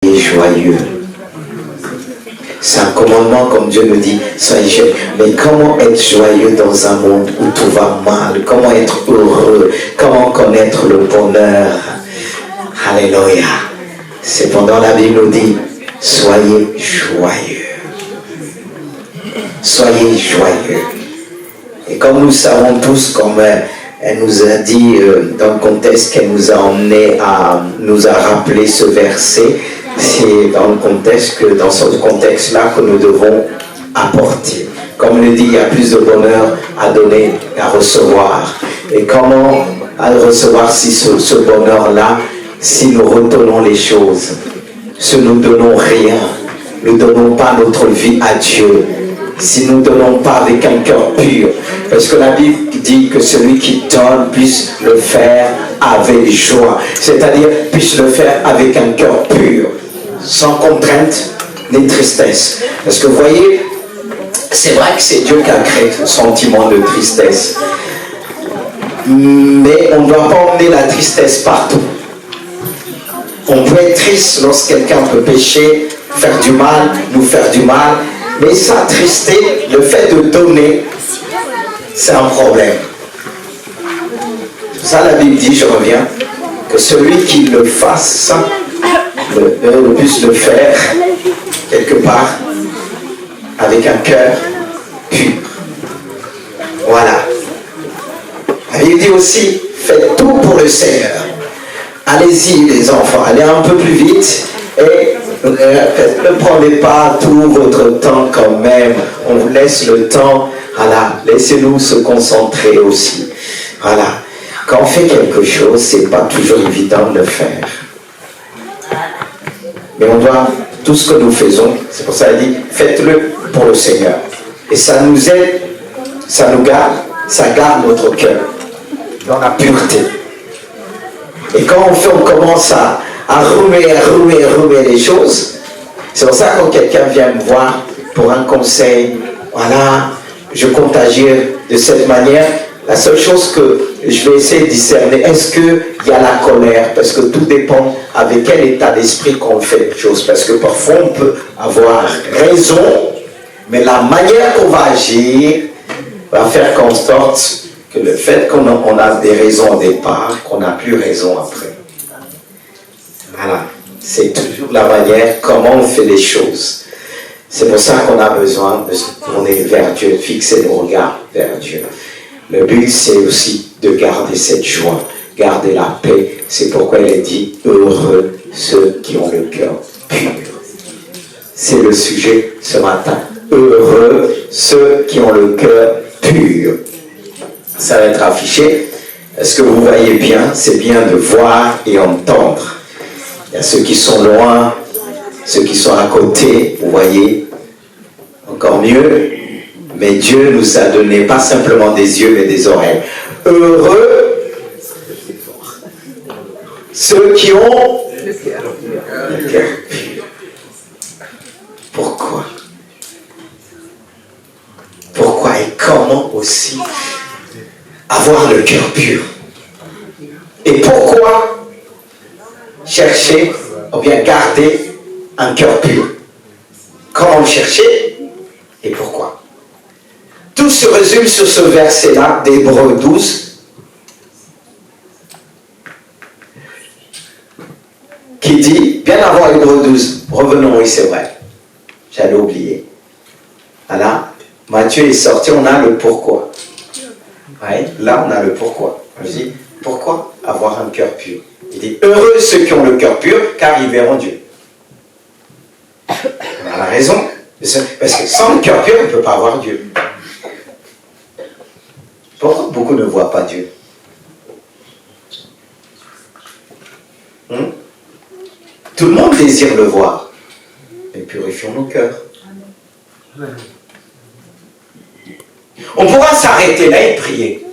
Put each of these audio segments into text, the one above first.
Joyeux. C'est un commandement, comme Dieu nous dit, soyez joyeux. Mais comment être joyeux dans un monde où tout va mal? Comment être heureux? Comment connaître le bonheur? Alléluia. Cependant, la Bible nous dit, soyez joyeux. Soyez joyeux. Et comme nous savons tous, comme elle nous a dit dans le contexte qu'elle nous a emmené nous a rappelé ce verset, c'est dans le contexte que dans ce contexte-là que nous devons apporter. Comme on le dit, il y a plus de bonheur à donner qu'à recevoir. Et comment recevoir ce bonheur-là si nous retenons les choses, si nous ne donnons rien, nous ne donnons pas notre vie à Dieu, si nous ne donnons pas avec un cœur pur. Parce que la Bible dit que celui qui donne puisse le faire avec joie. C'est-à-dire puisse le faire avec un cœur pur, sans contrainte ni tristesse. Parce que vous voyez, c'est vrai que c'est Dieu qui a créé ce sentiment de tristesse. Mais on ne doit pas emmener la tristesse partout. On peut être triste lorsque quelqu'un peut pécher, faire du mal, nous faire du mal. Mais s'attrister, le fait de donner, c'est un problème. C'est ça la Bible dit, je reviens, que celui qui le fasse, le puisse le faire quelque part avec un cœur pur. Voilà. La Bible dit aussi, faites tout pour le Seigneur. Allez-y les enfants, allez un peu plus vite et ne prenez pas tout votre temps quand même. On vous laisse le temps. Voilà, laissez-nous se concentrer aussi. Voilà. Quand on fait quelque chose, c'est pas toujours évident de le faire. Mais on doit, tout ce que nous faisons, c'est pour ça qu'il dit, faites-le pour le Seigneur. Et ça nous aide, ça nous garde, ça garde notre cœur dans la pureté. Et quand on commence à remuer les choses, c'est pour ça que quand quelqu'un vient me voir pour un conseil, voilà, je compte agir de cette manière, la seule chose que je vais essayer de discerner, est-ce qu'il y a la colère? Parce que tout dépend avec quel état d'esprit qu'on fait les choses. Parce que parfois on peut avoir raison, mais la manière qu'on va agir va faire qu'en sorte que le fait qu'on a des raisons au départ, qu'on n'a plus raison après. Voilà, c'est toujours la manière comment on fait les choses. C'est pour ça qu'on a besoin de se tourner vers Dieu, de fixer nos regards vers Dieu. Le but, c'est aussi de garder cette joie, garder la paix. C'est pourquoi il est dit, heureux ceux qui ont le cœur pur. C'est le sujet ce matin. Heureux ceux qui ont le cœur pur. Ça va être affiché. Est-ce que vous voyez bien? C'est bien de voir et entendre. Il y a ceux qui sont loin, ceux qui sont à côté, vous voyez, encore mieux. Mais Dieu nous a donné pas simplement des yeux, mais des oreilles. Heureux ceux qui ont le cœur pur. Pourquoi? Pourquoi et comment aussi avoir le cœur pur? Et pourquoi chercher ou bien garder un cœur pur? Comment le chercher et pourquoi? Tout se résume sur ce verset-là d'Hébreux 12 qui dit, bien avant Hébreux 12, revenons, oui c'est vrai, j'allais oublier. Voilà, Matthieu est sorti, on a le pourquoi. Ouais, là on a le pourquoi. Je dis, pourquoi avoir un cœur pur? Il dit, heureux ceux qui ont le cœur pur, car ils verront Dieu. On a la raison. Parce que sans le cœur pur, on ne peut pas avoir Dieu. Pourquoi beaucoup ne voient pas Dieu? Tout le monde désire le voir. Mais purifions nos cœurs. On pourra s'arrêter là et prier.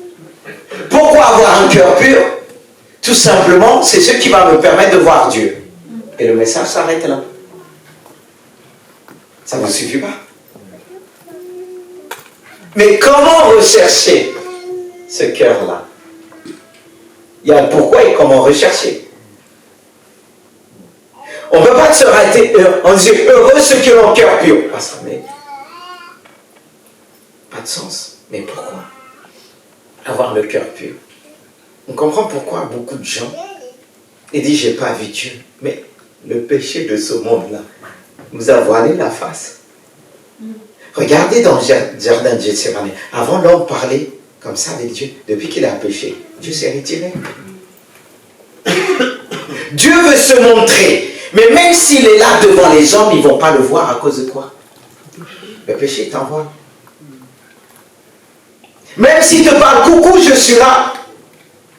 Pourquoi avoir un cœur pur? Tout simplement, c'est ce qui va me permettre de voir Dieu. Et le message s'arrête là. Ça ne vous suffit pas. Mais comment rechercher ce cœur-là? Il y a le pourquoi et comment rechercher. On ne peut pas se rater. On dit heureux ceux qui ont le cœur pur. Ah, ça mais pas de sens. Mais pourquoi avoir le cœur pur? On comprend pourquoi beaucoup de gens disent j'ai pas vu Dieu. Mais le péché de ce monde-là nous a voilé la face. Regardez dans le jardin de Gethsémani. Avant, l'homme parlait comme ça avec Dieu. Depuis qu'il a péché, Dieu s'est retiré. Dieu veut se montrer. Mais même s'il est là devant les hommes, ils ne vont pas le voir à cause de quoi? Le péché t'envoie. Même s'il te parle, coucou, je suis là,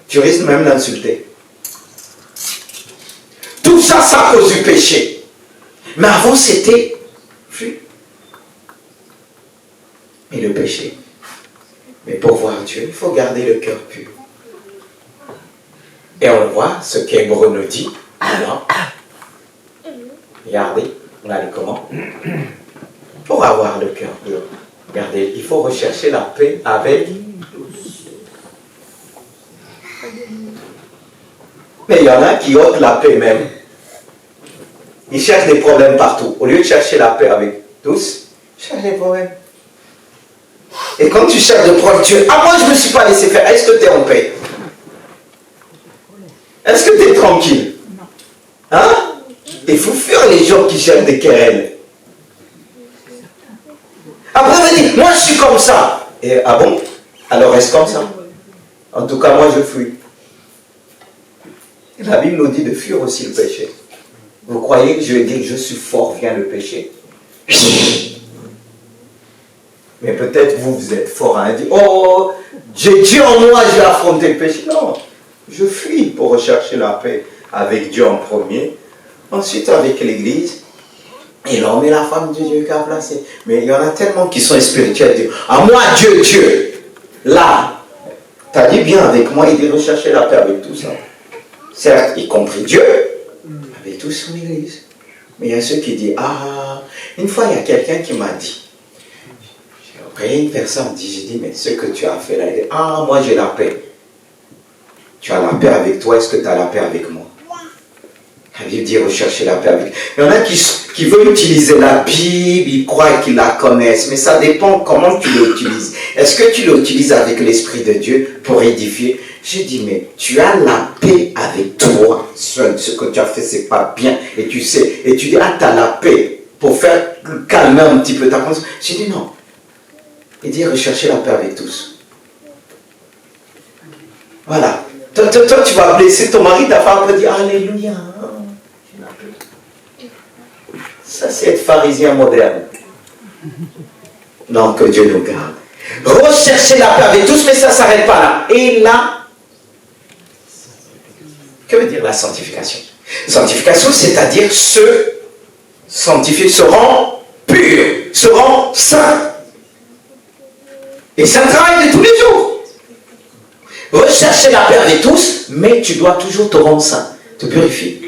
tu risques même d'insulter. Tout ça, c'est à cause du péché. Mais avant, c'était vu. Mais le péché. Mais pour voir Dieu, il faut garder le cœur pur. Et on voit ce qu'Hébreu nous dit. Alors, regardez, on a dit comment? Pour avoir le cœur pur. Regardez, il faut rechercher la paix avec. Mais il y en a qui ôtent la paix même. Ils cherchent des problèmes partout. Au lieu de chercher la paix avec tous, cherche des problèmes. Et quand tu cherches des problèmes, tu dis, ah moi je ne me suis pas laissé faire. Est-ce que tu es en paix? Est-ce que tu es tranquille? Hein? Il faut fuir les gens qui cherchent des querelles. Après, on va dire, moi je suis comme ça. Et ah bon? Alors reste comme ça. En tout cas, moi je fuis. La Bible nous dit de fuir aussi le péché. Vous croyez que je vais dire que je suis fort, vient le péché? Mais peut-être vous êtes fort à dire, oh, j'ai Dieu en moi, je vais affronter le péché. Non, je fuis pour rechercher la paix avec Dieu en premier, ensuite avec l'Église, et l'homme et la femme de Dieu qui a placé. Mais il y en a tellement qui sont spirituels. À moi, Dieu, Dieu. Là, tu as dit bien avec moi, il dit rechercher la paix avec tout ça. Certes, y compris Dieu, avec toute son Église. Mais il y a ceux qui disent, ah, une fois il y a quelqu'un qui m'a dit, après une personne dit, j'ai dit, mais ce que tu as fait là, il dit, ah, moi j'ai la paix. Tu as la paix avec toi, est-ce que tu as la paix avec moi? La Bible dit rechercher la paix avec. Il y en a qui veulent utiliser la Bible, ils croient qu'ils la connaissent, mais ça dépend comment tu l'utilises. Est-ce que tu l'utilises avec l'Esprit de Dieu pour édifier? J'ai dit, mais tu as la paix avec toi. Ce que tu as fait, c'est pas bien. Et tu sais, et tu dis, ah, tu as la paix pour faire calmer un petit peu ta conscience. J'ai dit, non. Il dit, rechercher la paix avec tous. Voilà. Toi, tu vas blesser ton mari, ta femme peut dire, alléluia. Ça, c'est être pharisien moderne. Non, que Dieu nous garde. Rechercher la paix avec tous, mais ça ne s'arrête pas là. Et là, que veut dire la sanctification? Sanctification, c'est-à-dire se sanctifier, se rend pur, se rend saint. Et c'est un travail de tous les jours. Rechercher la paix avec tous, mais tu dois toujours te rendre saint, te purifier.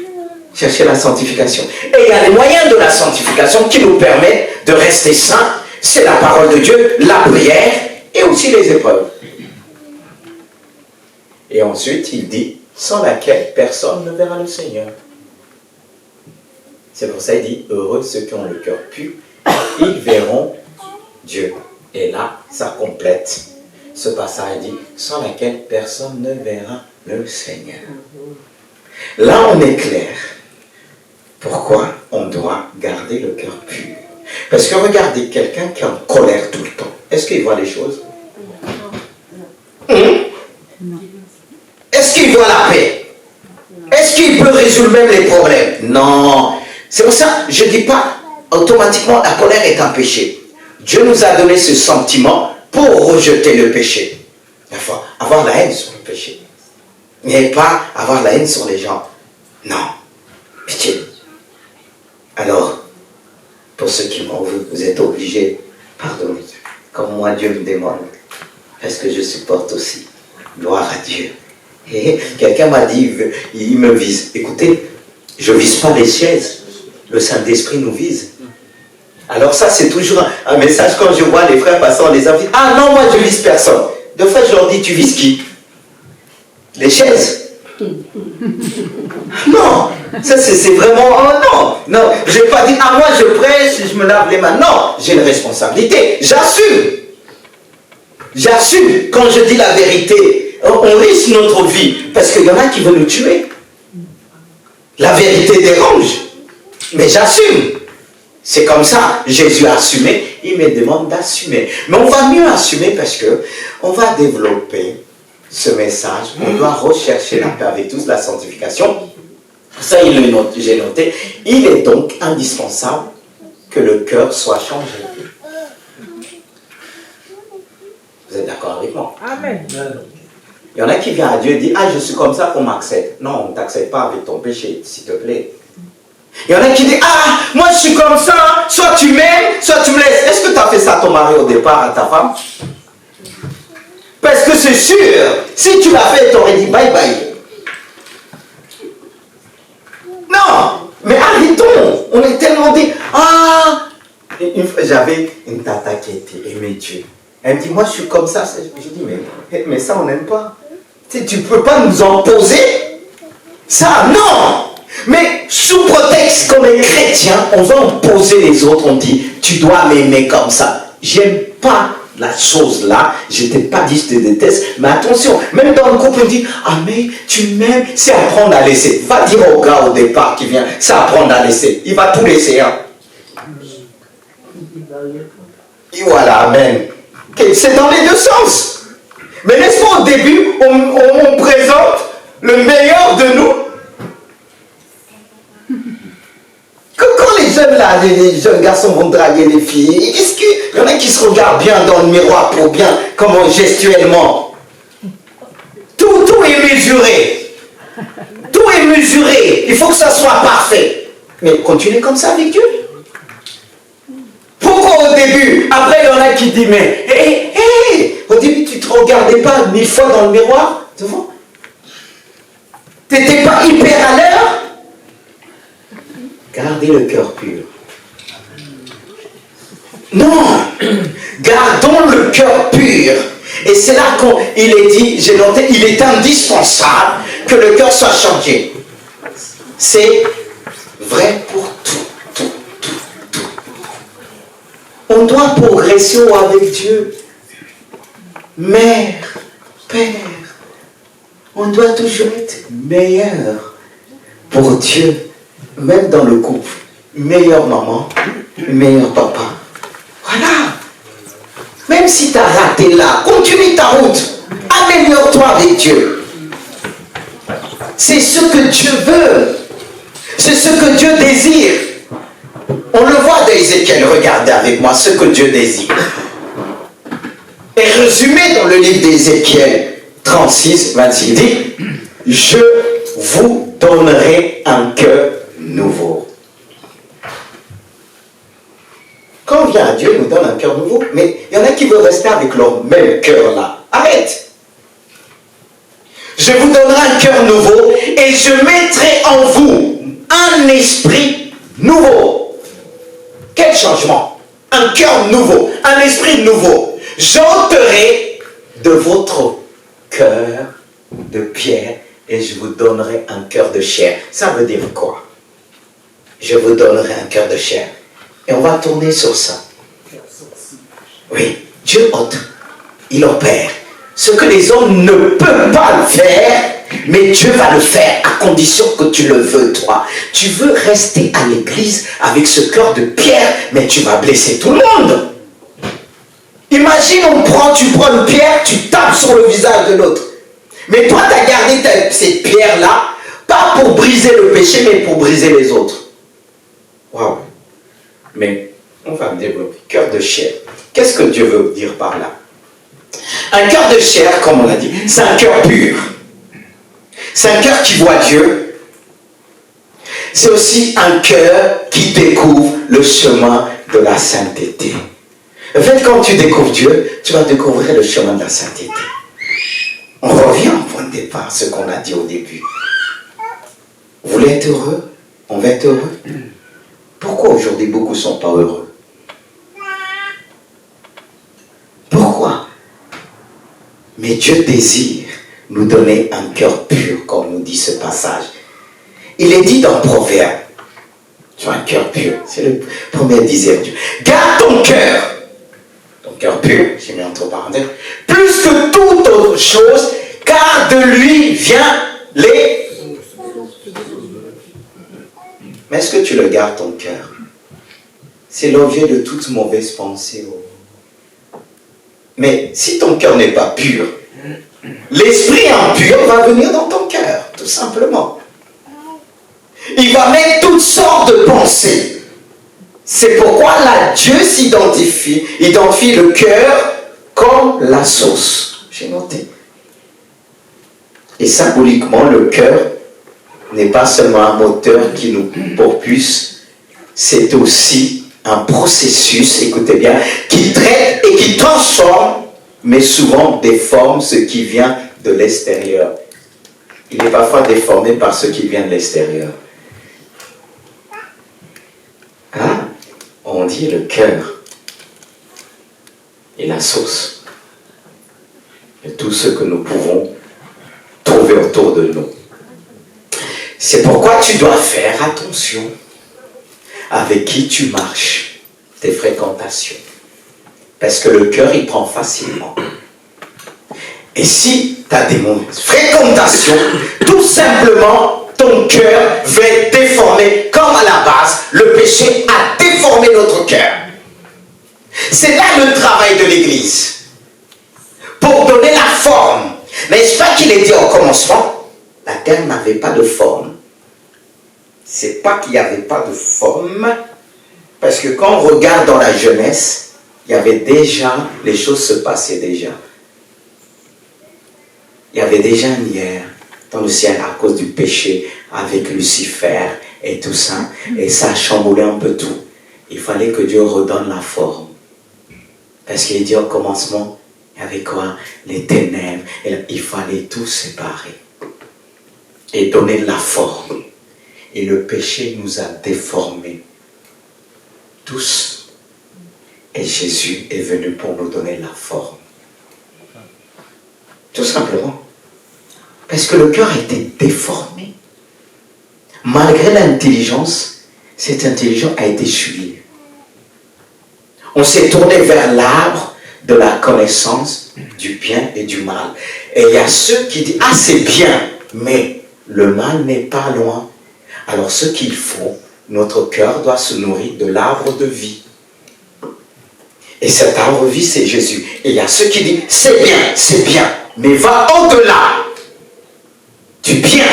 Chercher la sanctification. Et il y a les moyens de la sanctification qui nous permettent de rester saints. C'est la parole de Dieu, la prière et aussi les épreuves. Et ensuite, il dit, sans laquelle personne ne verra le Seigneur. C'est pour ça qu'il dit, heureux ceux qui ont le cœur pur, ils verront Dieu. Et là, ça complète ce passage, dit, sans laquelle personne ne verra le Seigneur. Là, on est clair. Pourquoi on doit garder le cœur pur? Parce que regardez quelqu'un qui est en colère tout le temps. Est-ce qu'il voit les choses? Est-ce qu'il voit la paix? Est-ce qui peut résoudre même les problèmes. Non. C'est pour ça, je ne dis pas automatiquement la colère est un péché. Dieu nous a donné ce sentiment pour rejeter le péché. Il faut avoir la haine sur le péché. Mais pas avoir la haine sur les gens. Non. Pitié. Alors, pour ceux qui m'en veulent, vous êtes obligés, pardon, comme moi Dieu me demande, parce que je supporte aussi. Gloire à Dieu. Et quelqu'un m'a dit, il me vise. Écoutez, je ne vise pas les chaises. Le Saint-Esprit nous vise. Alors ça, c'est toujours un message quand je vois les frères passer, on les invite. Ah non, moi je vise personne. De fait, je leur dis, tu vises qui? Les chaises. Non, ça c'est vraiment, oh non, je ne vais pas dire, ah moi je prêche, je me lave les mains. Non, j'ai une responsabilité, j'assume, quand je dis la vérité, on risque notre vie, parce qu'il y en a qui veulent nous tuer. La vérité dérange, mais j'assume. C'est comme ça, Jésus a assumé, il me demande d'assumer. Mais on va mieux assumer parce que on va développer ce message, on doit rechercher la paix avec tous, la sanctification. Ça, j'ai noté. Il est donc indispensable que le cœur soit changé. Vous êtes d'accord avec moi? Amen. Il y en a qui viennent à Dieu et disent, ah, je suis comme ça, qu'on m'accepte. Non, on ne t'accepte pas avec ton péché, s'il te plaît. Il y en a qui disent, ah, moi je suis comme ça, soit tu m'aimes, soit tu me laisses. Est-ce que tu as fait ça à ton mari au départ, à ta femme? Parce que c'est sûr, si tu l'as fait, tu aurais dit bye bye. Non, mais arrêtons. On est tellement dit, ah. Une fois, j'avais une tata qui était aimée Dieu. Elle me dit, moi je suis comme ça. Je dis, mais ça on n'aime pas. Tu ne peux pas nous imposer ça, non. Mais sous prétexte qu'on est chrétien, on va imposer les autres, on dit, tu dois m'aimer comme ça. J'aime pas la chose là, je t'ai pas dit je te déteste, mais attention, même dans le couple on dit, ah mais tu m'aimes, c'est apprendre à laisser. Va dire au gars au départ qui vient, c'est apprendre à laisser. Il va tout laisser, hein. Et voilà, amen. Okay, c'est dans les deux sens. Mais n'est-ce pas au début, on présente le meilleur de nous. Quand les jeunes là, les jeunes garçons vont draguer les filles, est-ce qu'il y en a qui se regardent bien dans le miroir pour bien, comment gestuellement? Tout est mesuré. Tout est mesuré. Il faut que ça soit parfait. Mais continuez comme ça avec Dieu. Pourquoi au début? Après, il y en a qui disent, mais, au début, tu ne te regardais pas 1000 fois dans le miroir devant? Tu n'étais pas hyper à l'heure? Gardez le cœur pur. Non, gardons le cœur pur. Et c'est là qu'il est dit, j'ai noté, il est indispensable que le cœur soit changé. C'est vrai pour tout. On doit progresser avec Dieu. Mère, Père, on doit toujours être meilleur pour Dieu. Même dans le couple, meilleure maman, meilleur papa. Voilà. Même si tu as raté là, continue ta route. Améliore-toi avec Dieu. C'est ce que Dieu veut. C'est ce que Dieu désire. On le voit dans Ézéchiel, regardez avec moi ce que Dieu désire. Et résumé dans le livre d'Ézéchiel 36, 26, il dit, je vous donnerai un cœur nouveau. Quand on vient à Dieu, il nous donne un cœur nouveau, mais il y en a qui veulent rester avec leur même cœur là. Arrête! Je vous donnerai un cœur nouveau et je mettrai en vous un esprit nouveau. Quel changement? Un cœur nouveau, un esprit nouveau. J'ôterai de votre cœur de pierre et je vous donnerai un cœur de chair. Ça veut dire quoi? Je vous donnerai un cœur de chair. Et on va tourner sur ça. Oui, Dieu ôte, il opère. Ce que les hommes ne peuvent pas faire, mais Dieu va le faire à condition que tu le veux, toi. Tu veux rester à l'église avec ce cœur de pierre, mais tu vas blesser tout le monde. Imagine, tu prends une pierre, tu tapes sur le visage de l'autre. Mais toi, tu as gardé cette pierre-là, pas pas pour briser le péché, mais pour briser les autres. Waouh! Mais on va me développer. Cœur de chair. Qu'est-ce que Dieu veut dire par là? Un cœur de chair, comme on l'a dit, c'est un cœur pur. C'est un cœur qui voit Dieu. C'est aussi un cœur qui découvre le chemin de la sainteté. En fait, quand tu découvres Dieu, tu vas découvrir le chemin de la sainteté. On revient au point de départ, ce qu'on a dit au début. Vous voulez être heureux? On va être heureux. Pourquoi aujourd'hui beaucoup ne sont pas heureux? Pourquoi? Mais Dieu désire nous donner un cœur pur, comme nous dit ce passage. Il est dit dans Proverbe, tu as un cœur pur, c'est le premier disait Dieu. Garde ton cœur pur, j'ai mis entre parenthèses, plus que toute autre chose, car de lui vient les... Mais est-ce que tu le gardes ton cœur? C'est l'objet de toute mauvaise pensée. Mais si ton cœur n'est pas pur, l'esprit impur va venir dans ton cœur, tout simplement. Il va mettre toutes sortes de pensées. C'est pourquoi là, Dieu identifie le cœur comme la source. J'ai noté. Et symboliquement, le cœur n'est pas seulement un moteur qui nous propulse, c'est aussi un processus, écoutez bien, qui traite et qui transforme, mais souvent déforme ce qui vient de l'extérieur. Il est parfois déformé par ce qui vient de l'extérieur. Hein? On dit le cœur est la source de tout ce que nous pouvons trouver autour de nous. C'est pourquoi tu dois faire attention avec qui tu marches, tes fréquentations. Parce que le cœur, il prend facilement. Et si tu as des mauvaises fréquentations, tout simplement, ton cœur va être déformé, comme à la base, le péché a déformé notre cœur. C'est là le travail de l'Église. Pour donner la forme. N'est-ce pas qu'il est dit au commencement? La terre n'avait pas de forme. C'est pas qu'il n'y avait pas de forme, parce que quand on regarde dans la Genèse, il y avait déjà, les choses se passaient déjà. Il y avait déjà une lumière dans le ciel à cause du péché avec Lucifer et tout ça, et ça a chamboulé un peu tout. Il fallait que Dieu redonne la forme. Parce qu'il dit au commencement, il y avait quoi? Les ténèbres, et il fallait tout séparer et donner la forme. Et le péché nous a déformés tous. Et Jésus est venu pour nous donner la forme. Tout simplement. Parce que le cœur a été déformé. Malgré l'intelligence, cette intelligence a été suivie. On s'est tourné vers l'arbre de la connaissance du bien et du mal. Et il y a ceux qui disent, ah c'est bien, mais le mal n'est pas loin. Alors ce qu'il faut, notre cœur doit se nourrir de l'arbre de vie. Et cet arbre de vie, c'est Jésus. Et il y a ceux qui disent, c'est bien, mais va au-delà du bien.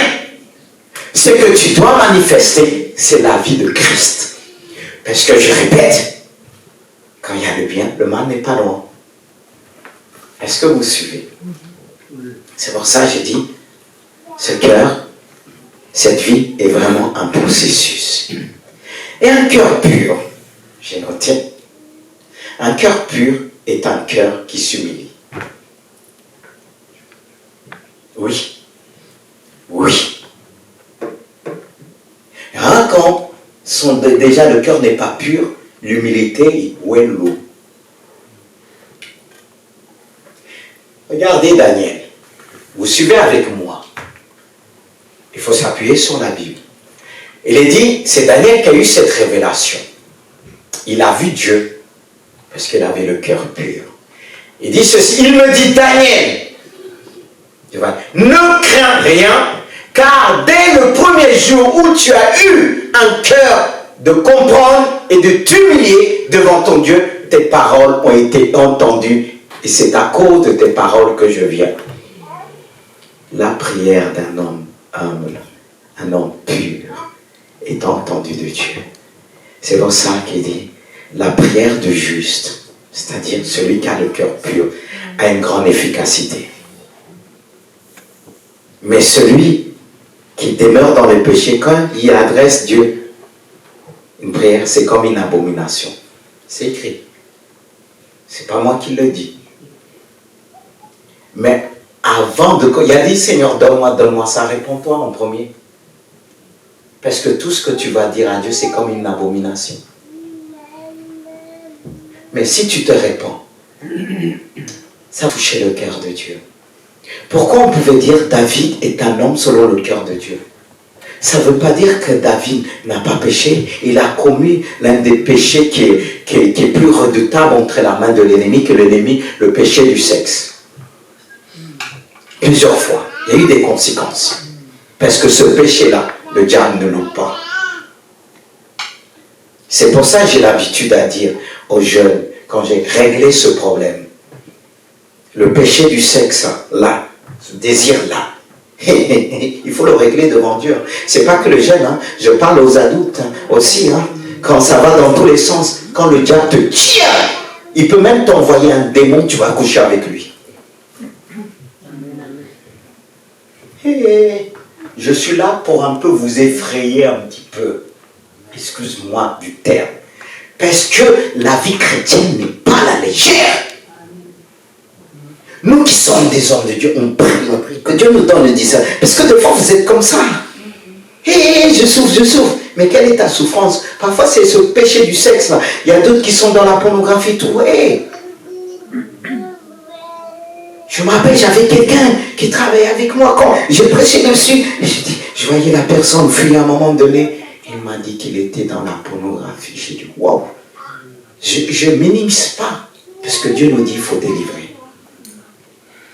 Ce que tu dois manifester, c'est la vie de Christ. Parce que je répète, quand il y a le bien, le mal n'est pas loin. Est-ce que vous suivez? C'est pour ça que j'ai dit, ce cœur, cette vie est vraiment un processus. Et un cœur pur, j'ai noté, un cœur pur est un cœur qui s'humilie. Oui. Quand déjà le cœur n'est pas pur, l'humilité, où est l'eau? Regardez Daniel. Vous suivez avec moi. Il faut s'appuyer sur la Bible. Il est dit, c'est Daniel qui a eu cette révélation. Il a vu Dieu, parce qu'il avait le cœur pur. Il dit ceci, il me dit, Daniel, ne crains rien, car dès le premier jour où tu as eu un cœur de comprendre et de t'humilier devant ton Dieu, tes paroles ont été entendues, et c'est à cause de tes paroles que je viens. La prière d'un homme humble un homme pur est entendu de Dieu. C'est pour ça qu'il dit, la prière du juste, c'est-à-dire celui qui a le cœur pur, a une grande efficacité. Mais celui qui demeure dans le péché, quand il adresse Dieu une prière, c'est comme une abomination. C'est écrit. C'est pas moi qui le dis. Mais avant de... Il a dit, Seigneur, donne-moi ça, réponds-toi en premier. Parce que tout ce que tu vas dire à Dieu, c'est comme une abomination. Mais si tu te répands, ça va toucher le cœur de Dieu. Pourquoi on pouvait dire David est un homme selon le cœur de Dieu? Ça ne veut pas dire que David n'a pas péché. Il a commis l'un des péchés qui est plus redoutable entre la main de l'ennemi que l'ennemi, le péché du sexe. Plusieurs fois. Il y a eu des conséquences. Parce que ce péché-là, le diable ne loupe pas. C'est pour ça que j'ai l'habitude à dire aux jeunes, quand j'ai réglé ce problème, le péché du sexe, là, ce désir-là, il faut le régler devant Dieu. C'est pas que le jeune, hein, je parle aux adultes aussi, hein, quand ça va dans tous les sens, quand le diable te tire, il peut même t'envoyer un démon, tu vas coucher avec lui. Je suis là pour un peu vous effrayer un petit peu. Excuse-moi du terme. Parce que la vie chrétienne n'est pas la légère. Nous qui sommes des hommes de Dieu, on prie, que Dieu nous donne le discernement. Parce que des fois, vous êtes comme ça. Je souffre. Mais quelle est ta souffrance? Parfois, c'est ce péché du sexe, là. Il y a d'autres qui sont dans la pornographie, tout. Je me rappelle, j'avais quelqu'un qui travaillait avec moi. Quand j'ai prêché dessus, je voyais la personne fuir à un moment donné. Il m'a dit qu'il était dans la pornographie. J'ai dit, waouh. Je ne minimise pas. Parce que Dieu nous dit qu'il faut délivrer.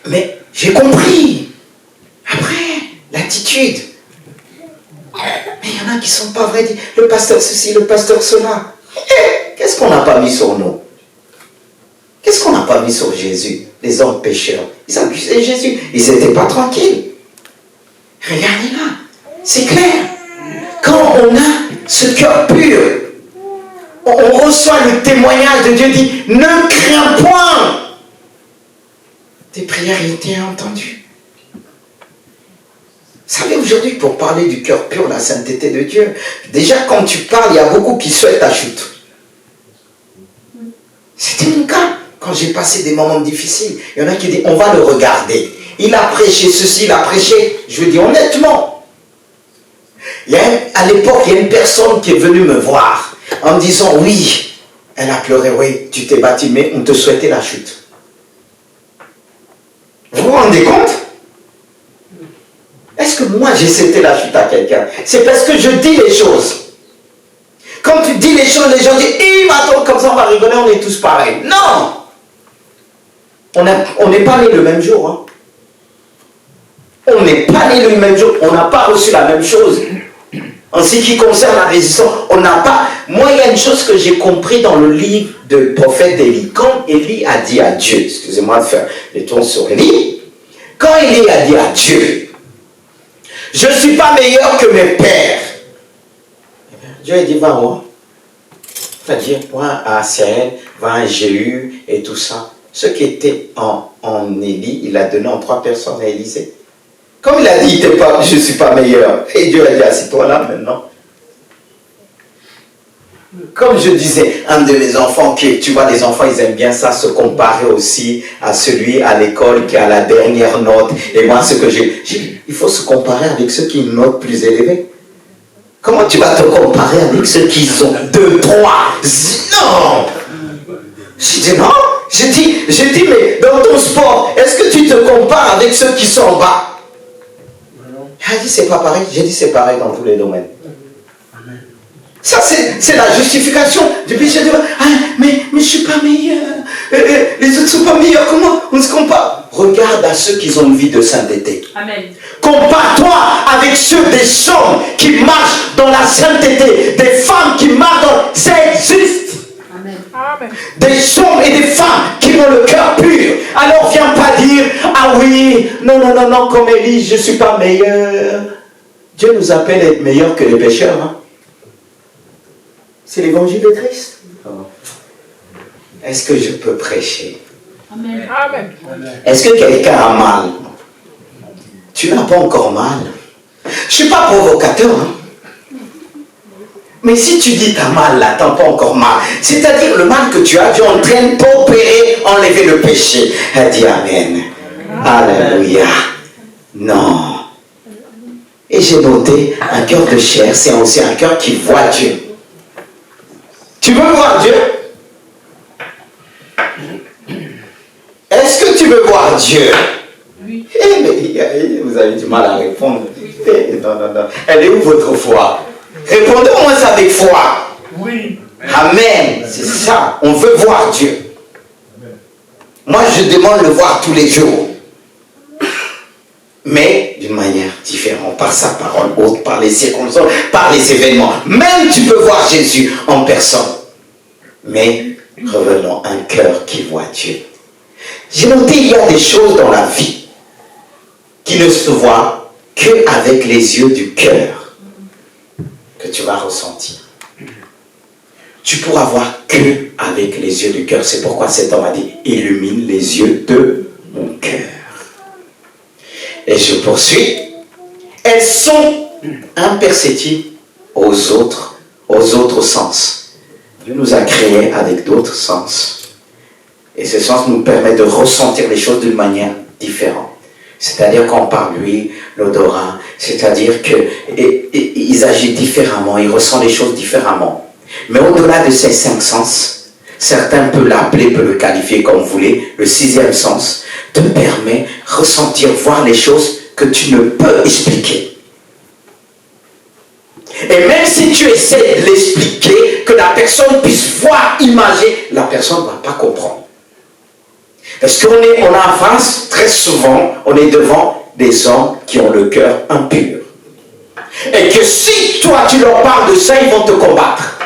Mais j'ai compris. Après, l'attitude. Mais il y en a qui ne sont pas vrais. Le pasteur ceci, le pasteur cela. Qu'est-ce qu'on n'a pas mis sur nous? Qu'est-ce qu'on n'a pas mis sur Jésus? Les hommes pécheurs. Ils accusaient Jésus. Ils n'étaient pas tranquilles. Regardez là. C'est clair. Quand on a ce cœur pur, on reçoit le témoignage de Dieu dit, ne crains point. Tes prières étaient entendues. Vous savez, aujourd'hui, pour parler du cœur pur, la sainteté de Dieu, déjà quand tu parles, il y a beaucoup qui souhaitent ta chute. C'était mon cas. Quand j'ai passé des moments difficiles, il y en a qui disent, on va le regarder. Il a prêché ceci, il a prêché. Je lui dis honnêtement. À l'époque, il y a une personne qui est venue me voir en me disant, oui, elle a pleuré, oui, tu t'es battu, mais on te souhaitait la chute. Vous vous rendez compte? Est-ce que moi j'ai souhaité la chute à quelqu'un? C'est parce que je dis les choses. Quand tu dis les choses, les gens disent, attends, comme ça on va rigoler, on est tous pareils. Non! On n'est pas nés le même jour. Hein. On n'est pas nés le même jour. On n'a pas reçu la même chose. En ce qui concerne la résistance, on n'a pas... Moi, il y a une chose que j'ai compris dans le livre du prophète Élie. Quand Élie a dit à Dieu, excusez-moi de faire les tours sur Élie, quand Élie a dit à Dieu, je ne suis pas meilleur que mes pères. Dieu a dit, va moi. C'est-à-dire, va à Assaël, va à Jéhu et tout ça. Ceux qui étaient en Élie, il a donné en 3 personnes à Élisée. Comme il a dit, je ne suis pas meilleur. Et Dieu a dit, assieds-toi là maintenant. Comme je disais, un de mes enfants, tu vois, les enfants, ils aiment bien ça, se comparer aussi à celui à l'école qui a la dernière note. Et moi, ce que il faut se comparer avec ceux qui ont une note plus élevée. Comment tu vas te comparer avec ceux qui ont 2, 3? Non! Je dis non. Je dis, mais dans ton sport, est-ce que tu te compares avec ceux qui sont en bas? Elle a dit, c'est pas pareil. J'ai dit, c'est pareil dans tous les domaines. Ça, c'est la justification du péché de... mais je ne suis pas meilleur. Les autres ne sont pas meilleurs. Comment on se compare? Regarde à ceux qui ont une vie de sainteté. Amen. Compare-toi avec ceux des hommes qui marchent dans la sainteté, des femmes qui marchent dans... C'est juste. Amen. Des hommes et des femmes qui ont le cœur pur. Alors viens pas dire, ah oui, non, comme Élie, je ne suis pas meilleur. Dieu nous appelle à être meilleurs que les pécheurs. Hein? C'est l'évangile de Christ. Est-ce que je peux prêcher? Amen. Est-ce que quelqu'un a mal? Tu n'as pas encore mal. Je ne suis pas provocateur. Hein? Mais si tu dis t'as mal là, t'as pas encore mal. C'est-à-dire le mal que tu as, Dieu entraîne pour opérer, enlever le péché. Elle dit Amen. Alléluia. Non. Et j'ai noté, un cœur de chair, c'est aussi un cœur qui voit Dieu. Tu veux voir Dieu? Est-ce que tu veux voir Dieu? Oui. Mais vous avez du mal à répondre. Non. Elle est où votre foi? Répondez au moins avec foi. Oui. Amen. C'est ça. On veut voir Dieu. Moi, je demande de le voir tous les jours. Mais d'une manière différente, par sa parole haute, par les circonstances, par les événements. Même tu peux voir Jésus en personne. Mais revenons à un cœur qui voit Dieu. J'ai noté, il y a des choses dans la vie qui ne se voient qu'avec les yeux du cœur que tu vas ressentir. Tu pourras voir que avec les yeux du cœur. C'est pourquoi cet homme a dit, illumine les yeux de mon cœur. Et je poursuis. Elles sont imperceptibles aux autres sens. Dieu nous a créés avec d'autres sens. Et ce sens nous permet de ressentir les choses d'une manière différente. C'est-à-dire qu'on parle lui, l'odorat, c'est-à-dire qu'ils agissent différemment, ils ressentent les choses différemment. Mais au-delà de ces 5 sens, certains peuvent l'appeler, peuvent le qualifier comme vous voulez, le 6e sens te permet de ressentir, voir les choses que tu ne peux expliquer. Et même si tu essaies de l'expliquer, que la personne puisse voir, imager, la personne ne va pas comprendre. Parce qu'on est en face, très souvent, on est devant des hommes qui ont le cœur impur. Et que si toi tu leur parles de ça, ils vont te combattre.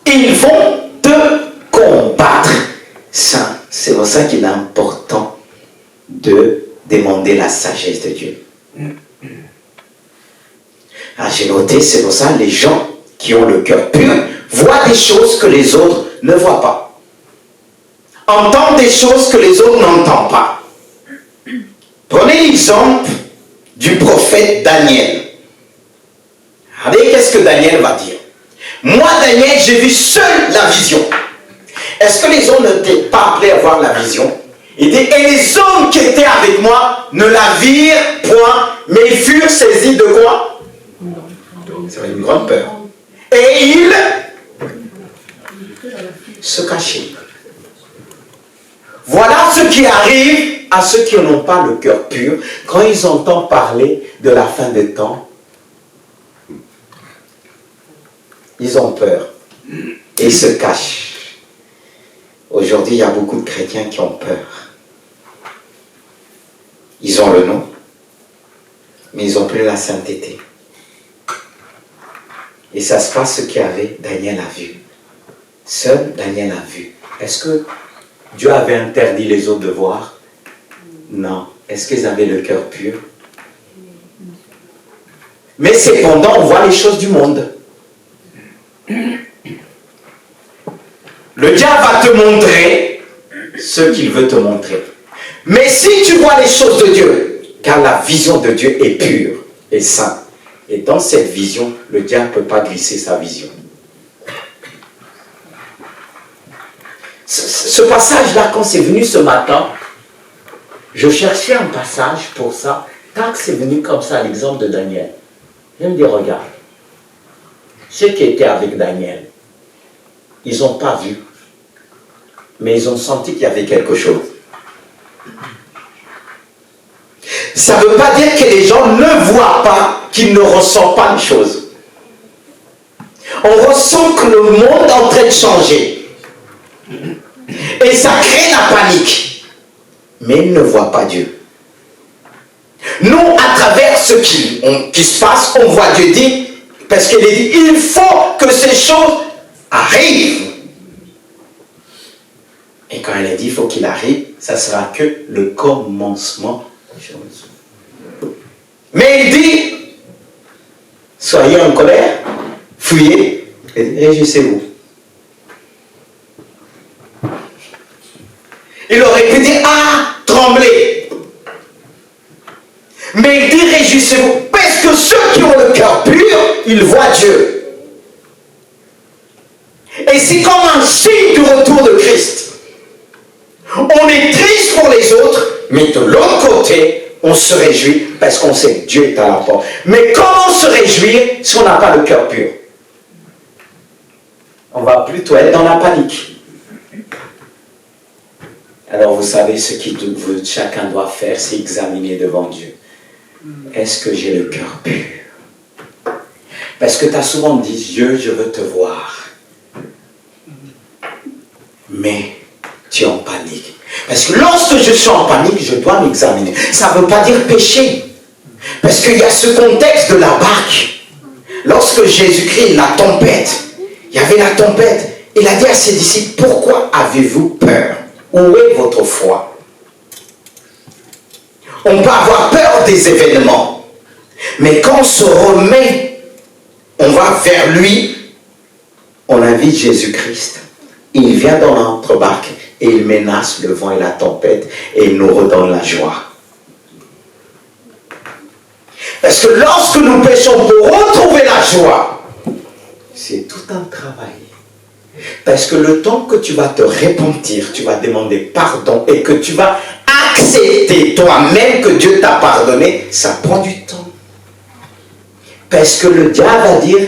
Ils vont te combattre. Ça, c'est pour ça qu'il est important de demander la sagesse de Dieu. Ah, j'ai noté, c'est pour ça les gens qui ont le cœur pur voient des choses que les autres ne voient pas. Entendent des choses que les autres n'entendent pas. Prenez l'exemple du prophète Daniel. Regardez qu'est-ce que Daniel va dire. Moi, Daniel, j'ai vu seul la vision. Est-ce que les hommes n'étaient pas appelés à voir la vision? Il dit, et les hommes qui étaient avec moi ne la virent point, mais ils furent saisis de quoi? C'est une grande peur. Et ils se cachaient. Voilà ce qui arrive à ceux qui n'ont pas le cœur pur quand ils entendent parler de la fin des temps. Ils ont peur et ils se cachent. Aujourd'hui, il y a beaucoup de chrétiens qui ont peur. Ils ont le nom, mais ils n'ont plus la sainteté. Et ça se passe ce qu'avait Daniel a vu. Seul Daniel a vu. Est-ce que Dieu avait interdit les autres de voir? Non. Est-ce qu'ils avaient le cœur pur? Mais cependant, on voit les choses du monde. Le diable va te montrer ce qu'il veut te montrer. Mais si tu vois les choses de Dieu, car la vision de Dieu est pure et sainte, et dans cette vision, le diable ne peut pas glisser sa vision. Ce passage-là, quand c'est venu ce matin, je cherchais un passage pour ça. Tant que c'est venu comme ça, l'exemple de Daniel, je me dis, regarde, ceux qui étaient avec Daniel, ils n'ont pas vu, mais ils ont senti qu'il y avait quelque chose. Ça ne veut pas dire que les gens ne voient pas, qu'ils ne ressentent pas les choses. On ressent que le monde est en train de changer. Et ça crée la panique. Mais ils ne voient pas Dieu. Nous, à travers ce qui se passe, on voit Dieu dire, parce qu'il est dit, il faut que ces choses arrivent. Et quand elle a dit, il faut qu'il arrive, ça sera que le commencement des choses. Mais il dit, soyez en colère, fuyez et réjouissez-vous. Il aurait pu dire, ah, tremblez. Mais il dit, réjouissez-vous. Parce que ceux qui ont le cœur pur, ils voient Dieu. Et c'est comme un signe du retour de Christ. On est triste pour les autres, mais de l'autre côté, on se réjouit parce qu'on sait que Dieu est à la porte. Mais comment se réjouir si on n'a pas le cœur pur? On va plutôt être dans la panique. Alors vous savez, ce que chacun doit faire, c'est examiner devant Dieu. Est-ce que j'ai le cœur pur? Parce que tu as souvent dit, Dieu, je veux te voir. Mais tu es en panique. Parce que lorsque je suis en panique, je dois m'examiner. Ça ne veut pas dire pécher. Parce qu'il y a ce contexte de la barque. Lorsque Jésus-Christ, la tempête, il y avait la tempête, il a dit à ses disciples, pourquoi avez-vous peur? Où est votre foi? On peut avoir peur des événements. Mais quand on se remet, on va vers lui, on invite Jésus-Christ. Il vient dans notre barque et il menace le vent et la tempête et il nous redonne la joie. Parce que lorsque nous péchons pour retrouver la joie, c'est tout un travail. Parce que le temps que tu vas te repentir, tu vas demander pardon et que tu vas accepter toi-même que Dieu t'a pardonné, ça prend du temps. Parce que le diable va dire,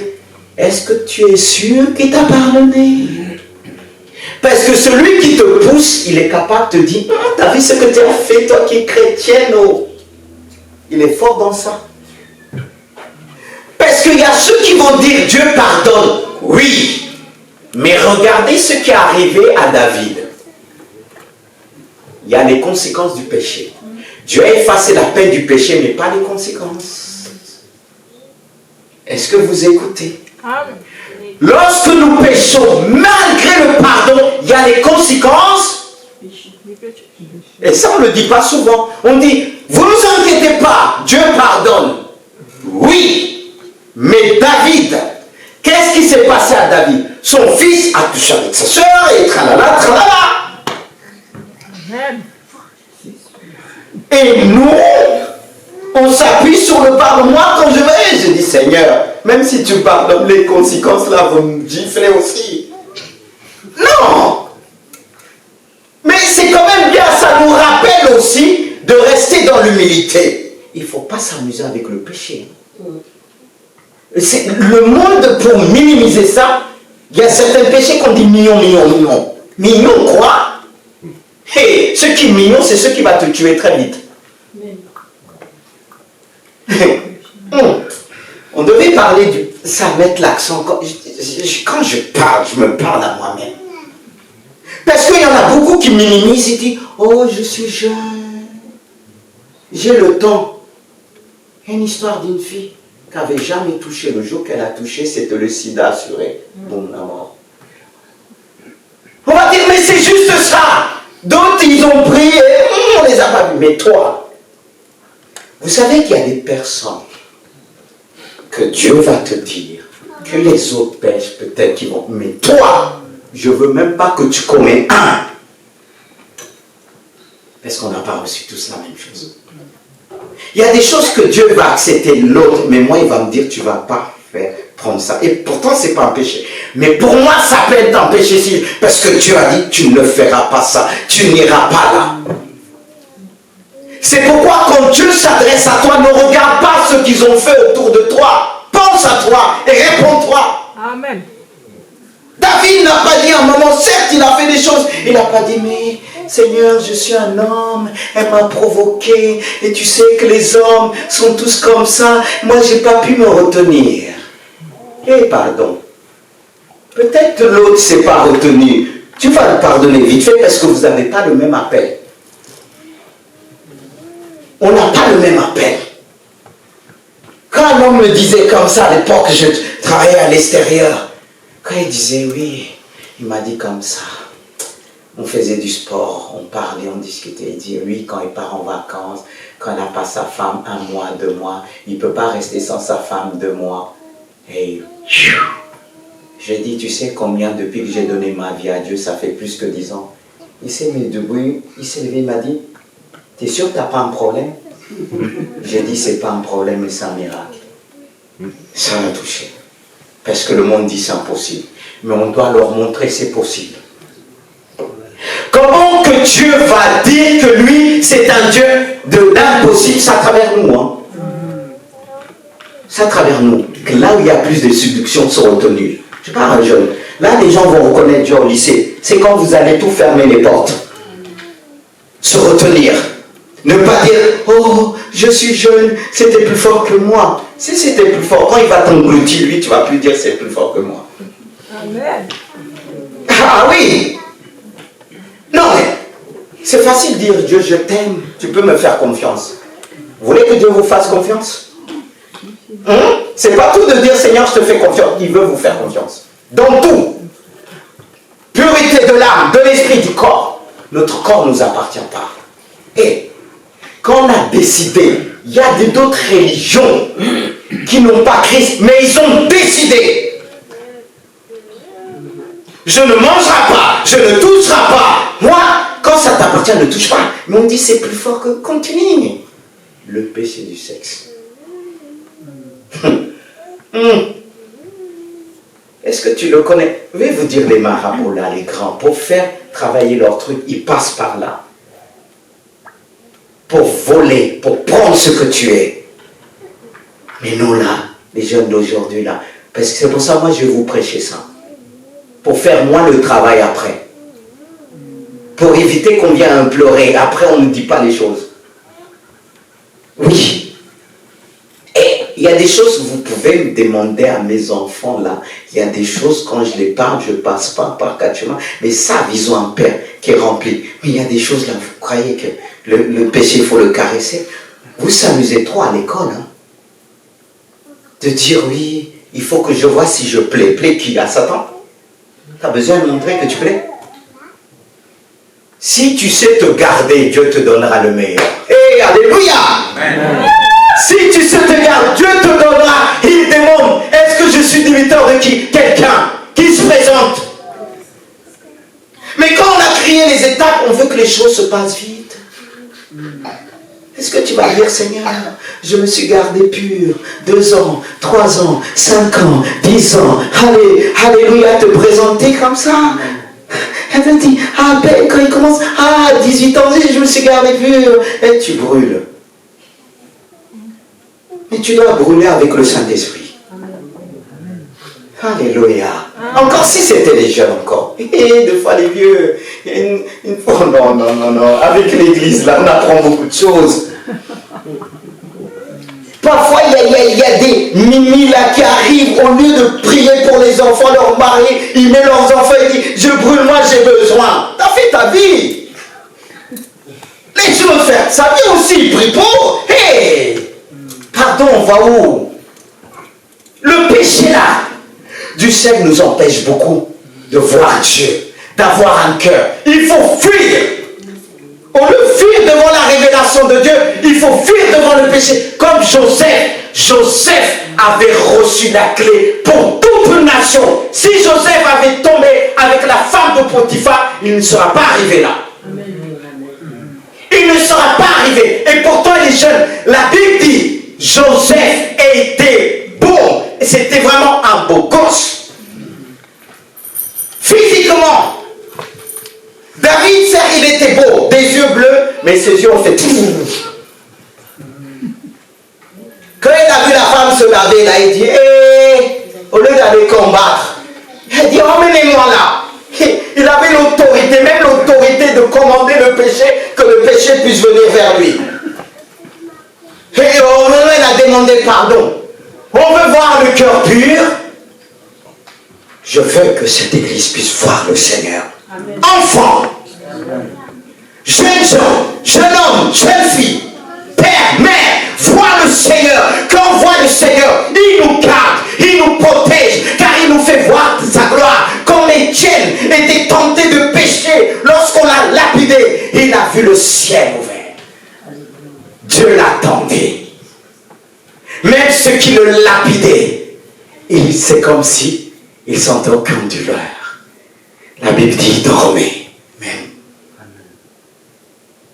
est-ce que tu es sûr qu'il t'a pardonné? Parce que celui qui te pousse, il est capable de te dire, ah, t'as vu ce que tu as fait, toi qui es chrétienne, oh. Il est fort dans ça. Parce qu'il y a ceux qui vont dire, Dieu pardonne, oui. Mais regardez ce qui est arrivé à David. Il y a les conséquences du péché. Dieu a effacé la peine du péché, mais pas les conséquences. Est-ce que vous écoutez? Lorsque nous péchons, malgré le pardon, il y a les conséquences. Et ça, on ne le dit pas souvent. On dit, vous ne vous inquiétez pas, Dieu pardonne. Oui, mais David, qu'est-ce qui s'est passé à David? Son fils a touché avec sa soeur et tralala, tralala. Et nous, on s'appuie sur le pardon. Moi, quand je vais, je dis, Seigneur, même si tu pardonnes, les conséquences là vont me gifler aussi. Non! Mais c'est quand même bien, ça nous rappelle aussi de rester dans l'humilité. Il ne faut pas s'amuser avec le péché. C'est le monde, pour minimiser ça, il y a certains péchés qu'on dit mignon, mignon, mignon. Mignon quoi? Hey, ce qui est mignon, c'est ce qui va te tuer très vite. On devait parler du... Ça mettre l'accent... Quand je parle, je me parle à moi-même. Parce qu'il y en a beaucoup qui minimisent et disent, oh, je suis jeune. J'ai le temps. Il y a une histoire d'une fille qui n'avait jamais touché. Le jour qu'elle a touché, c'était le sida assuré. Bon, la mort. On va dire, mais c'est juste ça. D'autres, ils ont pris et on les a pas vus. Mais toi, vous savez qu'il y a des personnes que Dieu va te dire que les autres pêchent, peut-être qu'ils vont. Mais toi, je ne veux même pas que tu commets un. Parce qu'on n'a pas reçu tous la même chose. Il y a des choses que Dieu va accepter l'autre, mais moi, il va me dire, tu ne vas pas prendre ça. Et pourtant, ce n'est pas un péché. Mais pour moi, ça peut être un péché, parce que Dieu a dit, tu ne feras pas ça, tu n'iras pas là. C'est pourquoi quand Dieu s'adresse à toi, ne regarde pas ce qu'ils ont fait autour de toi. Pense à toi et réponds-toi. Amen. David n'a pas dit à un moment, certes il a fait des choses, il n'a pas dit, mais Seigneur, je suis un homme, elle m'a provoqué, et tu sais que les hommes sont tous comme ça, moi je n'ai pas pu me retenir. Eh pardon, peut-être que l'autre ne s'est pas retenu, tu vas le pardonner vite fait parce que vous n'avez pas le même appel. On n'a pas le même appel. Quand un homme me disait comme ça à l'époque, je travaillais à l'extérieur, quand il disait oui, il m'a dit comme ça, on faisait du sport, on parlait, on discutait. Il dit, lui, quand il part en vacances, quand il n'a pas sa femme 1 mois, 2 mois, il ne peut pas rester sans sa femme 2 mois. Et j'ai dit, tu sais combien depuis que j'ai donné ma vie à Dieu, ça fait plus que 10 ans. Il s'est mis debout, il s'est levé, il m'a dit, t'es sûr que tu n'as pas un problème? J'ai dit, c'est pas un problème, mais c'est un miracle. Ça m'a touché. Parce que le monde dit c'est impossible. Mais on doit leur montrer c'est possible. Comment que Dieu va dire que lui, c'est un Dieu d'impossible? C'est à travers nous. Hein. C'est à travers nous. Que là où il y a plus de séduction sont retenus. Je parle à un jeune. Là, les gens vont reconnaître Dieu au lycée. C'est quand vous allez tout fermer les portes. Se retenir. Ne pas dire, oh, je suis jeune, c'était plus fort que moi. Si c'était plus fort, quand il va t'engloutir, lui, tu ne vas plus dire c'est plus fort que moi. Amen. Ah oui. Non, mais c'est facile de dire, Dieu, je t'aime, tu peux me faire confiance. Vous voulez que Dieu vous fasse confiance? C'est pas tout de dire, Seigneur, je te fais confiance. Il veut vous faire confiance. Dans tout. Purité de l'âme, de l'esprit, du corps. Notre corps ne nous appartient pas. Et quand on a décidé, il y a d'autres religions qui n'ont pas Christ, mais ils ont décidé. Je ne mangerai pas, je ne toucherai pas. Moi, quand ça t'appartient, ne touche pas. Mais on dit c'est plus fort que continue. Le péché du sexe. Est-ce que tu le connais? Je vais vous dire les marabouts là, les grands, pour faire travailler leur truc, ils passent par là. Pour voler, pour prendre ce que tu es. Mais nous là, les jeunes d'aujourd'hui là, parce que c'est pour ça moi je vais vous prêcher ça. Pour faire moins le travail après. Pour éviter qu'on vienne pleurer. Après on ne dit pas les choses. Oui. Et il y a des choses, vous pouvez me demander à mes enfants là, il y a des choses quand je les parle, je ne passe pas par 4 chemins. Mais ça, ils ont un père qui est rempli. Mais il y a des choses là, vous croyez que le péché, il faut le caresser. Vous s'amusez trop à l'école. Hein? De dire oui, il faut que je vois si je plais. Plais qui? À Satan? Tu as besoin de montrer que tu plais? Si tu sais te garder, Dieu te donnera le meilleur. Hey, alléluia! Amen. Si tu sais te garder, Dieu te donnera. Il demande, est-ce que je suis débiteur de qui? Quelqu'un qui se présente. Mais quand on a crié les étapes, on veut que les choses se passent vite. Est-ce que tu vas dire, Seigneur, je me suis gardé pur 2 ans, 3 ans, 5 ans, 10 ans. Allez, alléluia, te présenter comme ça. Elle te dit, ah ben, quand il commence, 18 ans, je me suis gardé pur. Et tu brûles. Mais tu dois brûler avec le Saint-Esprit. Alléluia. Encore si c'était les jeunes encore. Et des fois les vieux. Une fois, non. Avec l'église, là, on apprend beaucoup de choses. Parfois, il y a des mimi là qui arrivent, au lieu de prier pour les enfants, leur mari, ils mettent leurs enfants et disent, je brûle, moi j'ai besoin. T'as fait ta vie. Laisse-le faire sa vie aussi, il prie pour. Hey! Pardon, on va où? Le péché là, du ciel nous empêche beaucoup de voir Dieu, d'avoir un cœur. Il faut fuir. Au lieu de fuir devant la révélation de Dieu, il faut fuir devant le péché. Comme Joseph avait reçu la clé pour toute une nation. Si Joseph avait tombé avec la femme de Potiphar, il ne sera pas arrivé là. Il ne sera pas arrivé. Et pourtant, les jeunes, la Bible dit, Joseph était beau. Et c'était vraiment un beau gosse. Physiquement. David, certes, il était beau. Des yeux bleus, mais ses yeux ont fait tout. Quand il a vu la femme se laver, là, il dit, au lieu d'aller combattre, il dit, emmenez-moi là. Il avait l'autorité, même l'autorité de commander le péché, que le péché puisse venir vers lui. Et au moment où il a demandé pardon, on veut voir le cœur pur. Je veux que cette église puisse voir le Seigneur. Amen. Enfant, jeunes gens, jeune homme, jeune fille, père, mère, vois le Seigneur. Quand on voit le Seigneur, il nous garde, il nous protège, car il nous fait voir sa gloire. Comme Étienne était tenté de pécher lorsqu'on l'a lapidé, il n'a vu le ciel ouvert. Dieu l'attendait. Même ceux qui le lapidaient, c'est comme si ils sentait aucune douleur. La Bible dit, il dormait. Même.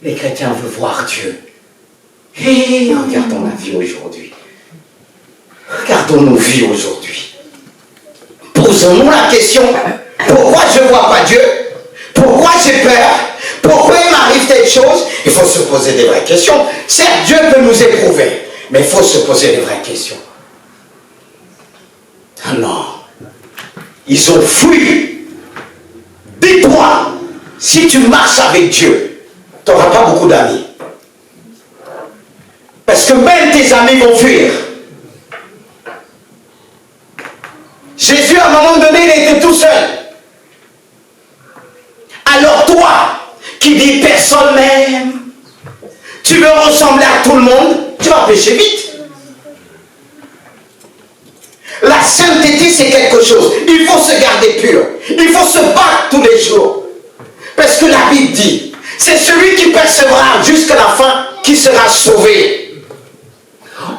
Les chrétiens veulent voir Dieu. Et regardons la vie aujourd'hui. Regardons nos vies aujourd'hui. Posons-nous la question, pourquoi je ne vois pas Dieu? Pourquoi j'ai peur? Pourquoi il m'arrive telle chose? Il faut se poser des vraies questions. Certes, Dieu peut nous éprouver, mais il faut se poser des vraies questions. Ah non. Ils ont fui. Dis-toi, si tu marches avec Dieu, tu n'auras pas beaucoup d'amis. Parce que même tes amis vont fuir. Jésus, à un moment donné, il était tout seul. Alors toi, qui dis personne m'aime, tu veux ressembler à tout le monde, tu vas pécher vite. La sainteté, c'est quelque chose. Il faut se garder pur. Il faut se battre tous les jours. Parce que la Bible dit, c'est celui qui persévérera jusqu'à la fin qui sera sauvé.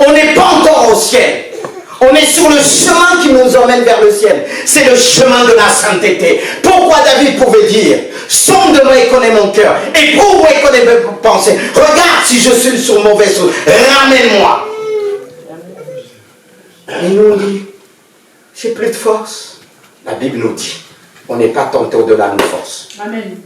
On n'est pas encore au ciel. On est sur le chemin qui nous emmène vers le ciel. C'est le chemin de la sainteté. Pourquoi David pouvait dire, sonde-moi et connais mon cœur, éprouve-moi et connais mes pensées. Regarde si je suis sur mon vaisseau, ramène-moi. Et nous on dit, j'ai plus de force. La Bible nous dit, on n'est pas tenté au-delà de nos forces. Amen.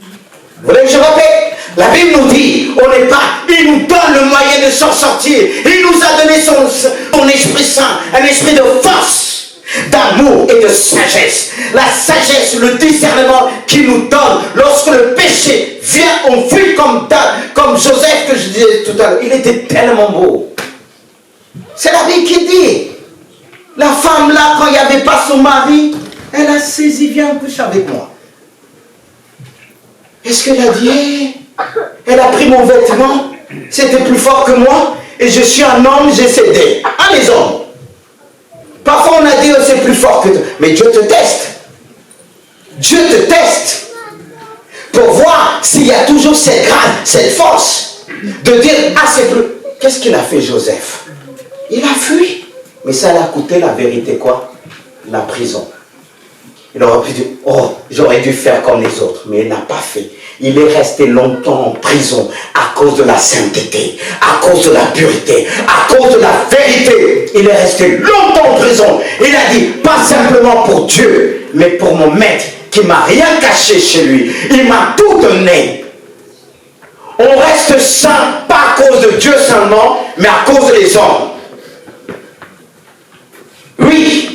Vous voulez que je répète? La Bible nous dit, on n'est pas, il nous donne le moyen de s'en sortir. Il nous a donné son Esprit Saint, un esprit de force, d'amour et de sagesse. La sagesse, le discernement qu'il nous donne lorsque le péché vient, on fuit comme Joseph que je disais tout à l'heure. Il était tellement beau. C'est la Bible qui dit, la femme là, quand il n'y avait pas son mari, elle a saisi, viens coucher avec moi. Est-ce qu'elle a dit, elle a pris mon vêtement, c'était plus fort que moi, et je suis un homme, j'ai cédé. Ah, les hommes. Parfois on a dit, oh, c'est plus fort que toi. Mais Dieu te teste. Dieu te teste. Pour voir s'il y a toujours cette grâce, cette force. De dire, ah, c'est plus. Qu'est-ce qu'il a fait, Joseph? Il a fui. Mais ça l'a coûté la vérité, quoi? La prison. Il aurait pu dire, oh, j'aurais dû faire comme les autres, mais il n'a pas fait. Il est resté longtemps en prison à cause de la sainteté, à cause de la pureté, à cause de la vérité. Il est resté longtemps en prison. Il a dit, pas simplement pour Dieu, mais pour mon maître qui ne m'a rien caché chez lui. Il m'a tout donné. On reste saint, pas à cause de Dieu seulement, mais à cause des hommes. Oui.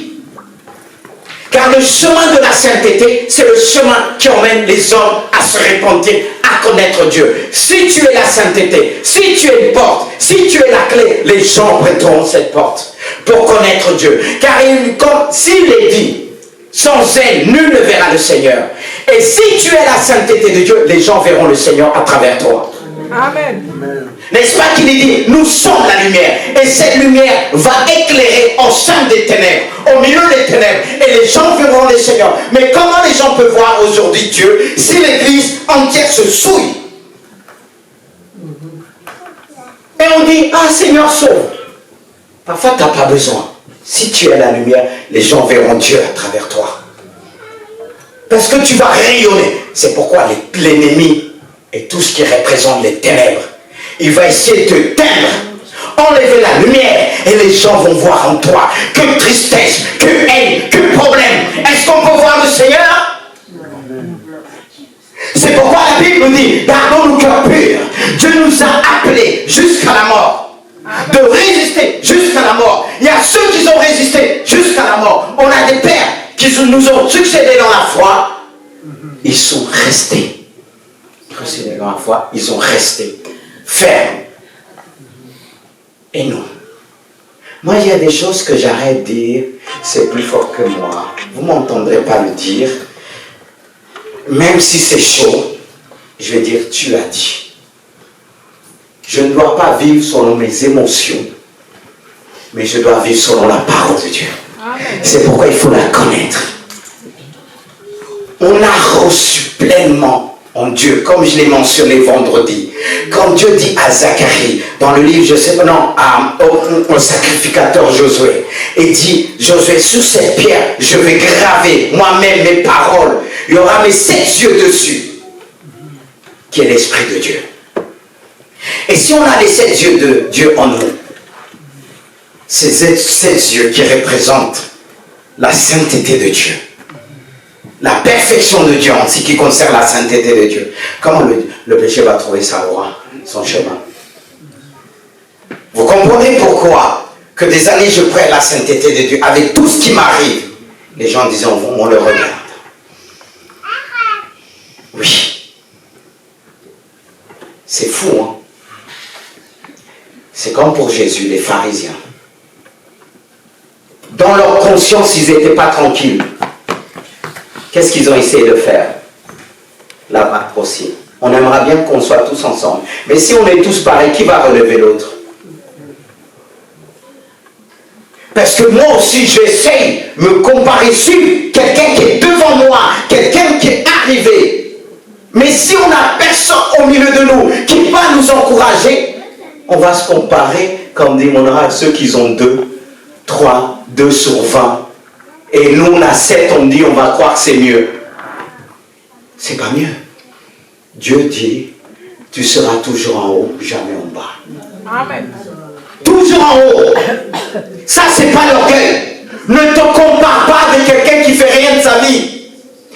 Car le chemin de la sainteté, c'est le chemin qui emmène les hommes à se repentir, à connaître Dieu. Si tu es la sainteté, si tu es une porte, si tu es la clé, les gens prêteront cette porte pour connaître Dieu. Car comme s'il est dit, sans elle, nul ne verra le Seigneur. Et si tu es la sainteté de Dieu, les gens verront le Seigneur à travers toi. Amen. N'est-ce pas qu'il est dit, nous sommes la lumière, et cette lumière va éclairer au sein des ténèbres, au milieu des ténèbres, et les gens verront le Seigneur. Mais comment les gens peuvent voir aujourd'hui Dieu si l'église entière se souille? Et on dit, ah Seigneur, sauve. Parfois tu n'as pas besoin. Si tu es la lumière, les gens verront Dieu à travers toi. Parce que tu vas rayonner. C'est pourquoi l'ennemi et tout ce qui représente les ténèbres, il va essayer de te teindre, enlever la lumière, et les gens vont voir en toi que tristesse, que haine, que problème. Est-ce qu'on peut voir le Seigneur? C'est pourquoi la Bible nous dit, gardons nos cœurs purs. Dieu nous a appelés jusqu'à la mort, de résister jusqu'à la mort. Il y a ceux qui ont résisté jusqu'à la mort. On a des pères qui nous ont succédé dans la foi. Ils sont restés. Dans la foi, ils ont resté fermes. Et nous, moi il y a des choses que j'arrête de dire, c'est plus fort que moi. Vous ne m'entendrez pas le dire. Même si c'est chaud, je vais dire, tu as dit. Je ne dois pas vivre selon mes émotions, mais je dois vivre selon la parole de Dieu. C'est pourquoi il faut la connaître. On a reçu pleinement en Dieu, comme je l'ai mentionné vendredi. Quand Dieu dit à Zacharie, dans le livre, au sacrificateur Josué, il dit, Josué, sur cette pierre, je vais graver moi-même mes paroles. Il y aura mes 7 yeux dessus, qui est l'Esprit de Dieu. Et si on a les 7 yeux de Dieu en nous, c'est ces 7 yeux qui représentent la sainteté de Dieu. La perfection de Dieu en ce qui concerne la sainteté de Dieu. Comment le péché va trouver sa voie, son chemin? Vous comprenez pourquoi que des années je prête la sainteté de Dieu avec tout ce qui m'arrive. Les gens disent on le regarde. Oui. C'est fou, hein? C'est comme pour Jésus, les pharisiens. Dans leur conscience, ils n'étaient pas tranquilles. Qu'est-ce qu'ils ont essayé de faire? L'abattre aussi. On aimerait bien qu'on soit tous ensemble. Mais si on est tous pareils, qui va relever l'autre? Parce que moi aussi, j'essaye de me comparer sur quelqu'un qui est devant moi, quelqu'un qui est arrivé. Mais si on n'a personne au milieu de nous qui va nous encourager, on va se comparer, comme dit Monra, ceux qui ont 2, 3, 2 sur 20. Et nous, on a 7, on dit, on va croire que c'est mieux. C'est pas mieux. Dieu dit, tu seras toujours en haut, jamais en bas. Amen. Toujours en haut. Ça, c'est pas l'orgueil. Ne te compare pas avec quelqu'un qui fait rien de sa vie.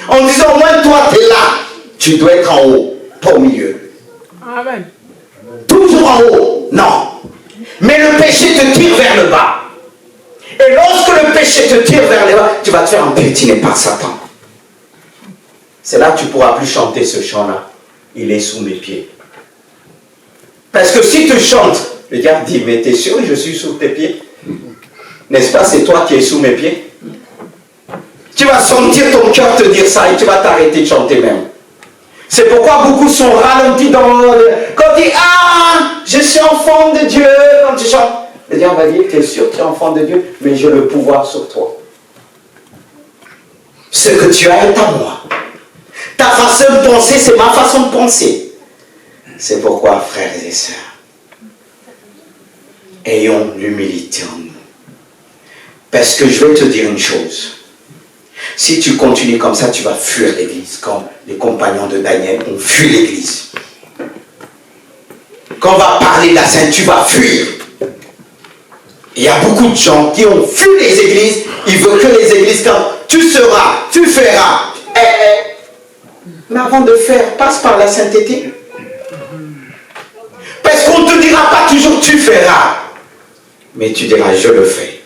En disant, au moins toi, tu es là. Tu dois être en haut, pas au milieu. Amen. Toujours en haut, non. Mais le péché te tire vers le bas. Et lorsque le péché te tire vers le bas, tu vas te faire empêtiner par Satan. C'est là que tu ne pourras plus chanter ce chant-là. Il est sous mes pieds. Parce que si tu chantes, le diable dit, mais t'es sûr que je suis sous tes pieds? N'est-ce pas, c'est toi qui es sous mes pieds? Tu vas sentir ton cœur te dire ça et tu vas t'arrêter de chanter même. C'est pourquoi beaucoup sont ralentis dans quand tu dis, ah, je suis enfant de Dieu, quand tu chantes. Le diable va dire, tu es sûr que tu es enfant de Dieu, mais j'ai le pouvoir sur toi. Ce que tu as est à moi. Ta façon de penser, c'est ma façon de penser. C'est pourquoi, frères et sœurs, ayons l'humilité en nous. Parce que je vais te dire une chose. Si tu continues comme ça, tu vas fuir l'église, comme les compagnons de Daniel ont fui l'église. Quand on va parler de la sainte, tu vas fuir. Il y a beaucoup de gens qui ont fui les églises, ils veulent que les églises, quand tu seras, tu feras. Mais avant de faire, passe par la sainteté. Parce qu'on ne te dira pas toujours tu feras. Mais tu diras je le fais.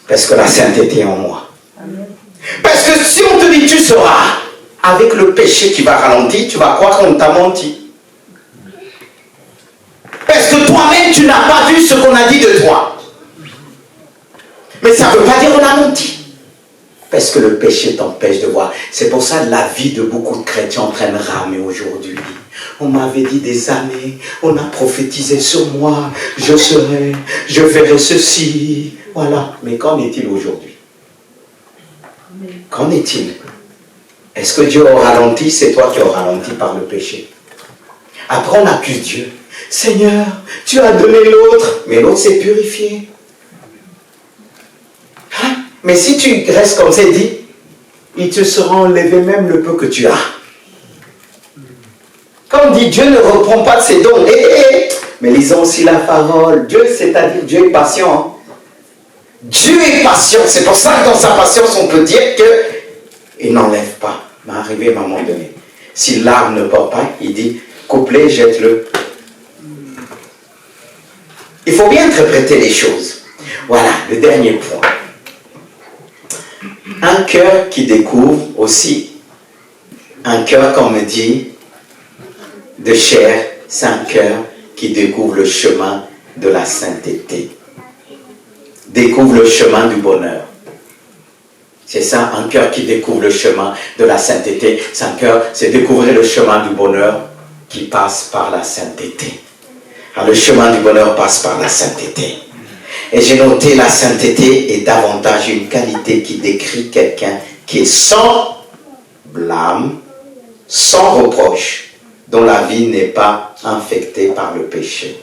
Parce que la sainteté est en moi. Parce que si on te dit tu seras, avec le péché qui va ralentir, tu vas croire qu'on t'a menti. Parce que toi-même, tu n'as pas vu ce qu'on a dit de toi. Mais ça ne veut pas dire qu'on a menti. Parce que le péché t'empêche de voir. C'est pour ça la vie de beaucoup de chrétiens est en train de ramer aujourd'hui. On m'avait dit des années, on a prophétisé sur moi, je serai, je ferai ceci. Voilà. Mais qu'en est-il aujourd'hui? Qu'en est-il? Est-ce que Dieu a ralenti? C'est toi qui as ralenti par le péché. Après, on accuse Dieu. Seigneur, tu as donné l'autre, mais l'autre s'est purifié. Hein? Mais si tu restes comme c'est dit, il te sera enlevé même le peu que tu as. Quand on dit Dieu ne reprend pas de ses dons, mais lisons aussi la parole. Dieu, c'est-à-dire Dieu est patient. Hein? Dieu est patient. C'est pour ça que dans sa patience, on peut dire qu'il n'enlève pas. Mais arrivé à un moment donné. Si l'arbre ne porte pas, il dit, coupe-les, jette-le. Il faut bien interpréter les choses. Voilà, le dernier point. Un cœur qui découvre aussi, un cœur, comme on dit, de chair, c'est un cœur qui découvre le chemin de la sainteté. Découvre le chemin du bonheur. C'est ça, un cœur qui découvre le chemin de la sainteté. C'est un cœur, c'est découvrir le chemin du bonheur qui passe par la sainteté. Alors, le chemin du bonheur passe par la sainteté. Et j'ai noté la sainteté est davantage une qualité qui décrit quelqu'un qui est sans blâme, sans reproche, dont la vie n'est pas infectée par le péché.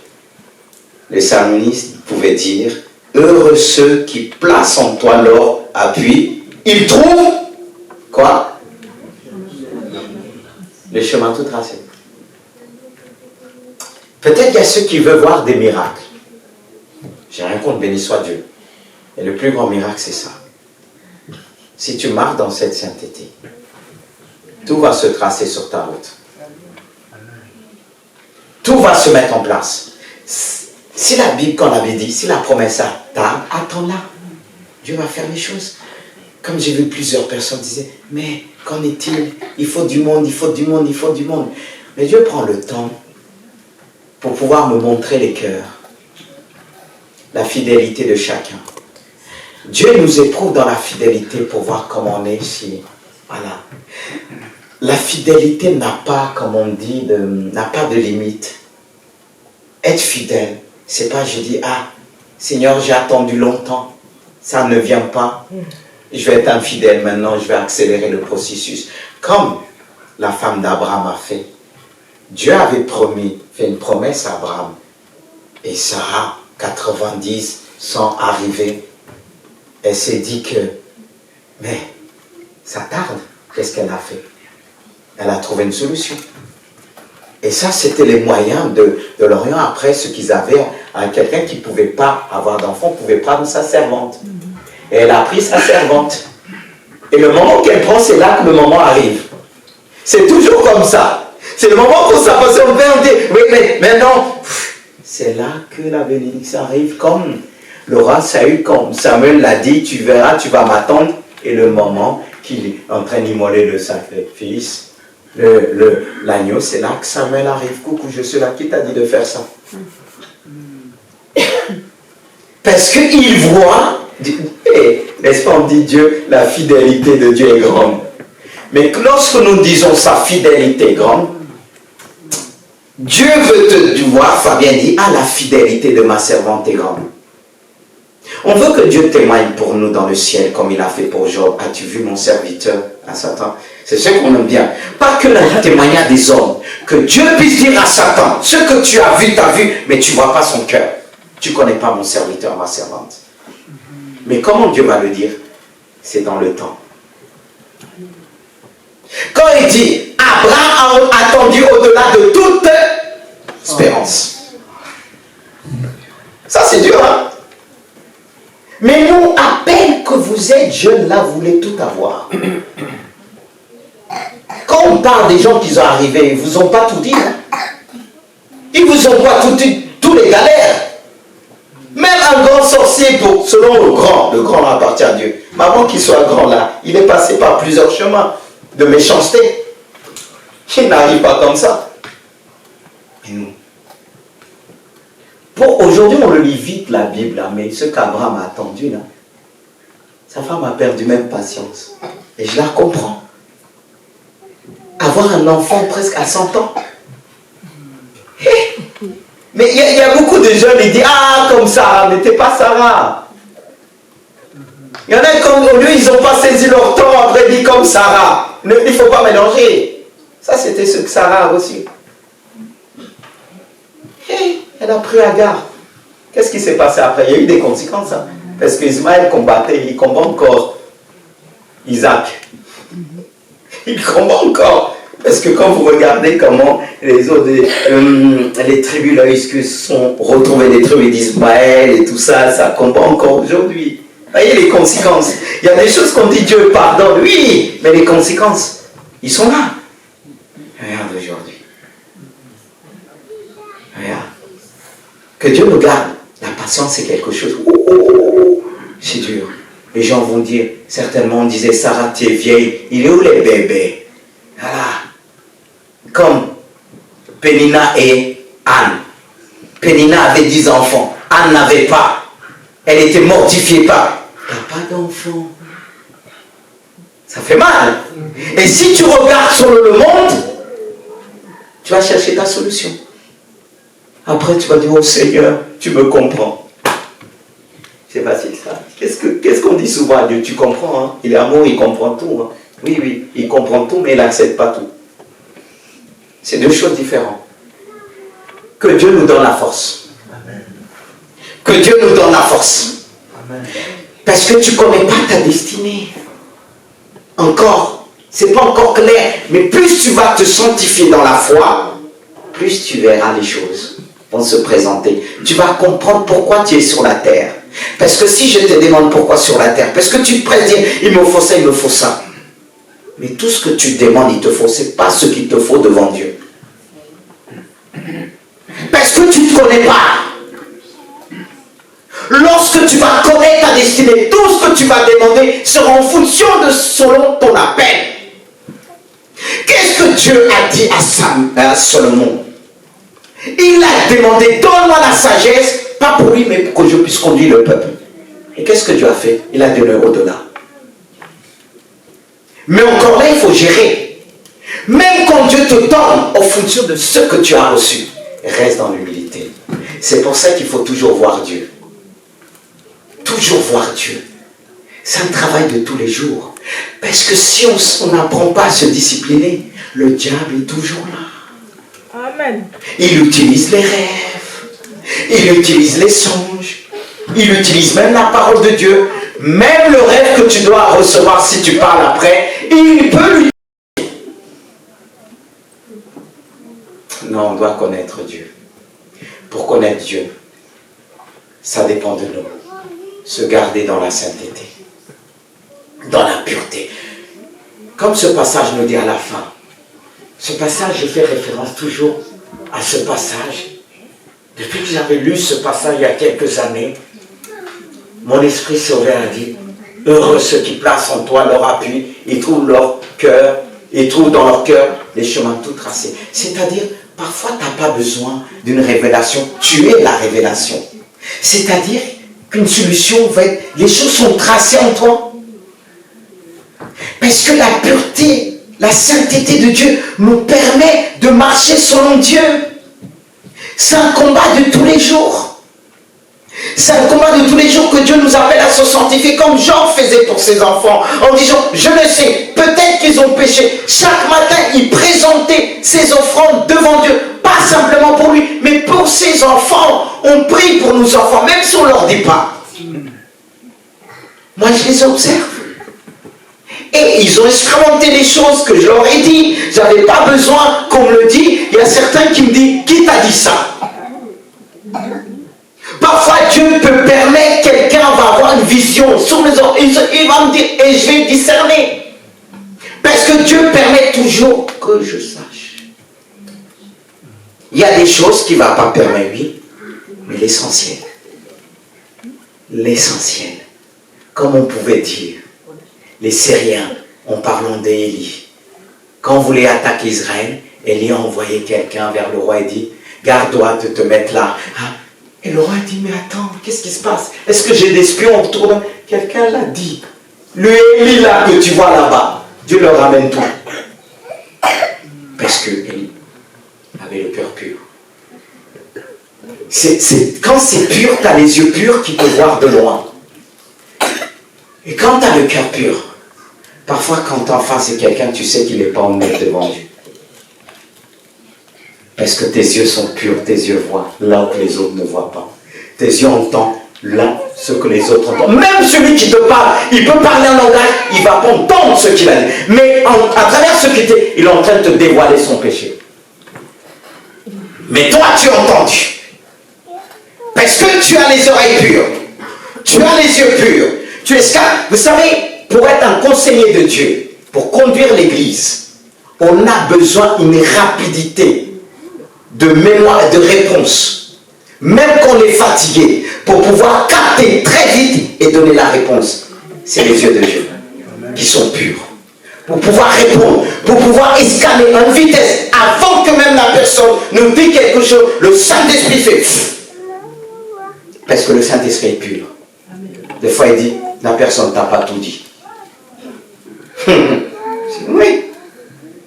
Le psalmiste pouvait dire, heureux ceux qui placent en toi leur appui, ils trouvent, quoi? Le chemin tout tracé. Peut-être il y a ceux qui veulent voir des miracles. J'ai rien contre, béni soit Dieu. Et le plus grand miracle, c'est ça. Si tu marches dans cette sainteté, tout va se tracer sur ta route. Tout va se mettre en place. Si la Bible, qu'on avait dit, si la promesse tarde, attends-la. Dieu va faire les choses. Comme j'ai vu plusieurs personnes disaient, mais qu'en est-il? Il faut du monde, il faut du monde, il faut du monde. Mais Dieu prend le temps pour pouvoir me montrer les cœurs, la fidélité de chacun. Dieu nous éprouve dans la fidélité pour voir comment on est ici. Voilà. La fidélité n'a pas, comme on dit, n'a pas de limite. Être fidèle, c'est pas je dis, ah, Seigneur, j'ai attendu longtemps, ça ne vient pas. Je vais être infidèle maintenant, je vais accélérer le processus. Comme la femme d'Abraham a fait. Dieu avait fait une promesse à Abraham. Et Sarah, 90, 100 arrivés. Elle s'est dit que, mais ça tarde. Qu'est-ce qu'elle a fait? Elle a trouvé une solution. Et ça, c'était les moyens de l'Orient. Après, ce qu'ils avaient à quelqu'un qui ne pouvait pas avoir d'enfant, pouvait prendre sa servante. Et elle a pris sa servante. Et le moment qu'elle prend, c'est là que le moment arrive. C'est toujours comme ça. C'est le moment où ça passe, on dit, oui, mais non. C'est là que la bénédiction arrive, comme le roi Saül, comme Samuel l'a dit, tu verras, tu vas m'attendre. Et le moment qu'il est en train d'immoler le sacrifice, l'agneau, c'est là que Samuel arrive. Coucou, je suis là, qui t'a dit de faire ça? Parce qu'il voit, n'est-ce pas, on dit Dieu, la fidélité de Dieu est grande. Mais lorsque nous disons sa fidélité est grande, Dieu veut te voir, Fabien dit, ah, la fidélité de ma servante est grande. On veut que Dieu témoigne pour nous dans le ciel comme il a fait pour Job. As-tu vu mon serviteur à Satan? C'est ce qu'on aime bien. Pas que le témoignage des hommes. Que Dieu puisse dire à Satan, ce que tu as vu, mais tu ne vois pas son cœur. Tu ne connais pas mon serviteur, ma servante. Mais comment Dieu va le dire? C'est dans le temps. Quand il dit, Abraham a attendu au-delà de toute espérance. Ça c'est dur, hein? Mais nous, à peine que vous êtes jeunes, là, vous voulez tout avoir. Quand on parle des gens qui sont arrivés, ils ne vous ont pas tout dit. Hein? Ils ne vous ont pas tout dit, tous les galères. Même un grand sorcier, selon le grand appartient à Dieu. Mais avant qu'il soit grand là, il est passé par plusieurs chemins de méchanceté. Il n'arrive pas comme ça. Et nous, pour aujourd'hui, on le lit vite la Bible, là, mais ce qu'Abraham a attendu, là, sa femme a perdu même patience. Et je la comprends. Avoir un enfant presque à 100 ans. Mais il y a beaucoup de jeunes qui disent, ah, comme Sarah, mais t'es pas Sarah. Il y en a comme au lieu, ils n'ont pas saisi leur temps, après dit comme Sarah. Il ne faut pas mélanger. Ça, c'était ce que Sarah a reçu. Elle a pris Agar. Qu'est-ce qui s'est passé après? Il y a eu des conséquences. Hein? Parce qu'Ismaël combattait, il combat encore Isaac. Il combat encore. Parce que quand vous regardez comment les autres, les tribus là, ils sont retrouvés des tribus d'Ismaël et tout ça, ça combat encore aujourd'hui. Vous voyez les conséquences. Il y a des choses qu'on dit Dieu pardonne, oui, mais les conséquences, ils sont là. Regarde aujourd'hui. Regarde. Que Dieu nous garde. La patience, c'est quelque chose. C'est dur. Les gens vont dire, certainement, on disait, Sarah, tu es vieille. Il est où les bébés? Voilà. Comme Pénina et Anne. Pénina avait 10 enfants. Anne n'avait pas. Elle était mortifiée par. Tu n'as pas d'enfant. Ça fait mal. Et si tu regardes sur le monde, tu vas chercher ta solution. Après, tu vas dire, oh Seigneur, tu me comprends. C'est facile ça. Qu'est-ce qu'on dit souvent à Dieu? Tu comprends, hein? Il est amour, il comprend tout. Hein? Oui, il comprend tout, mais il n'accepte pas tout. C'est deux choses différentes. Que Dieu nous donne la force. Amen. Que Dieu nous donne la force. Amen. Parce que tu ne connais pas ta destinée. Encore. C'est pas encore clair. Mais plus tu vas te sanctifier dans la foi, plus tu verras les choses vont se présenter. Tu vas comprendre pourquoi tu es sur la terre. Parce que si je te demande pourquoi sur la terre, parce que tu te prêtes dire, il me faut ça, il me faut ça. Mais tout ce que tu demandes, il te faut, ce n'est pas ce qu'il te faut devant Dieu. Parce que tu ne te connais pas. Lorsque tu vas connaître ta destinée, tout ce que tu vas demander sera en fonction de selon ton appel. Qu'est-ce que Dieu a dit à Salomon? Il a demandé, donne-moi la sagesse, pas pour lui, mais pour que je puisse conduire le peuple. Et qu'est-ce que Dieu a fait? Il a donné au-delà. Mais encore là, il faut gérer. Même quand Dieu te donne, en fonction de ce que tu as reçu, reste dans l'humilité. C'est pour ça qu'il faut toujours voir Dieu. Toujours voir Dieu. C'est un travail de tous les jours. Parce que si on n'apprend pas à se discipliner, le diable est toujours là. Amen. Il utilise les rêves. Il utilise les songes. Il utilise même la parole de Dieu. Même le rêve que tu dois recevoir si tu parles après, il peut l'utiliser. Non, on doit connaître Dieu. Pour connaître Dieu, ça dépend de nous. Se garder dans la sainteté, dans la pureté. Comme ce passage nous dit à la fin, ce passage, je fais référence toujours à ce passage. Depuis que j'avais lu ce passage il y a quelques années, mon esprit s'est ouvert et a dit, heureux ceux qui placent en toi leur appui, ils trouvent leur cœur, ils trouvent dans leur cœur les chemins tout tracés. C'est-à-dire, parfois tu n'as pas besoin d'une révélation, tu es la révélation. C'est-à-dire qu'une solution va être, les choses sont tracées en toi. Parce que la pureté, la sainteté de Dieu nous permet de marcher selon Dieu. C'est un combat de tous les jours. C'est un combat de tous les jours que Dieu nous appelle à se sanctifier comme Jean faisait pour ses enfants. En disant, je le sais, peut-être qu'ils ont péché. Chaque matin, il présentait ses offrandes devant Dieu. Pas simplement pour lui, mais pour ses enfants. On prie pour nos enfants, même si on ne leur dit pas. Moi, je les observe. Et ils ont expérimenté des choses que je leur ai dit. Je n'avais pas besoin qu'on me le dise. Il y a certains qui me disent, qui t'a dit ça? Parfois, Dieu peut permettre, quelqu'un va avoir une vision sur les autres. Il va me dire, et je vais discerner. Parce que Dieu permet toujours que je sache. Il y a des choses qu'il ne va pas permettre, oui, mais l'essentiel. L'essentiel. Comme on pouvait dire, les Syriens, en parlant d'Élie, quand on voulait attaquer Israël, Élie a envoyé quelqu'un vers le roi et dit, garde-toi de te mettre là. Hein? Et le roi a dit, mais attends, qu'est-ce qui se passe? Est-ce que j'ai des espions autour de moi? Quelqu'un l'a dit. Le Élie là que tu vois là-bas, Dieu leur ramène tout. Parce que Élie avait le cœur pur. Quand c'est pur, tu as les yeux purs qui peuvent voir de loin. Et quand tu as le cœur pur, parfois quand tu en face de quelqu'un, tu sais qu'il n'est pas honnête devant Dieu. Parce que tes yeux sont purs, tes yeux voient là où les autres ne voient pas. Tes yeux entendent là ce que les autres entendent. Même celui qui te parle, il peut parler un langage, il va pas entendre ce qu'il a dit. Mais à travers ce qu'il dit, il est en train de te dévoiler son péché. Mais toi, tu as entendu. Parce que tu as les oreilles pures. Tu as les yeux purs. Tu es vous savez, pour être un conseiller de Dieu, pour conduire l'église, on a besoin d'une rapidité de mémoire et de réponse. Même quand on est fatigué, pour pouvoir capter très vite et donner la réponse. C'est les yeux de Dieu qui sont purs. Pour pouvoir répondre, pour pouvoir escaler en vitesse, avant que même la personne nous dise quelque chose, le Saint-Esprit fait pfff. Parce que le Saint-Esprit est pur. Des fois, il dit, la personne ne t'a pas tout dit. Oui.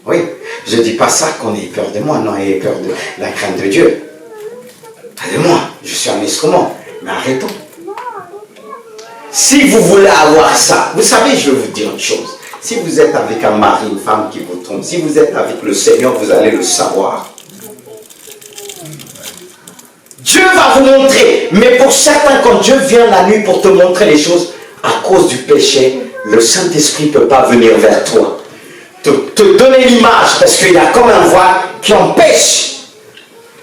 Oui. Je ne dis pas ça qu'on ait peur de moi. Non, ayez peur de la crainte de Dieu. Pas de moi. Je suis un instrument. Mais arrêtons. Si vous voulez avoir ça, vous savez, je vais vous dire une chose. Si vous êtes avec un mari, une femme qui vous trompe, si vous êtes avec le Seigneur, vous allez le savoir. Dieu va vous montrer, mais pour certains, quand Dieu vient la nuit pour te montrer les choses, à cause du péché, le Saint-Esprit ne peut pas venir vers toi. Te donner l'image, parce qu'il y a comme un voile qui empêche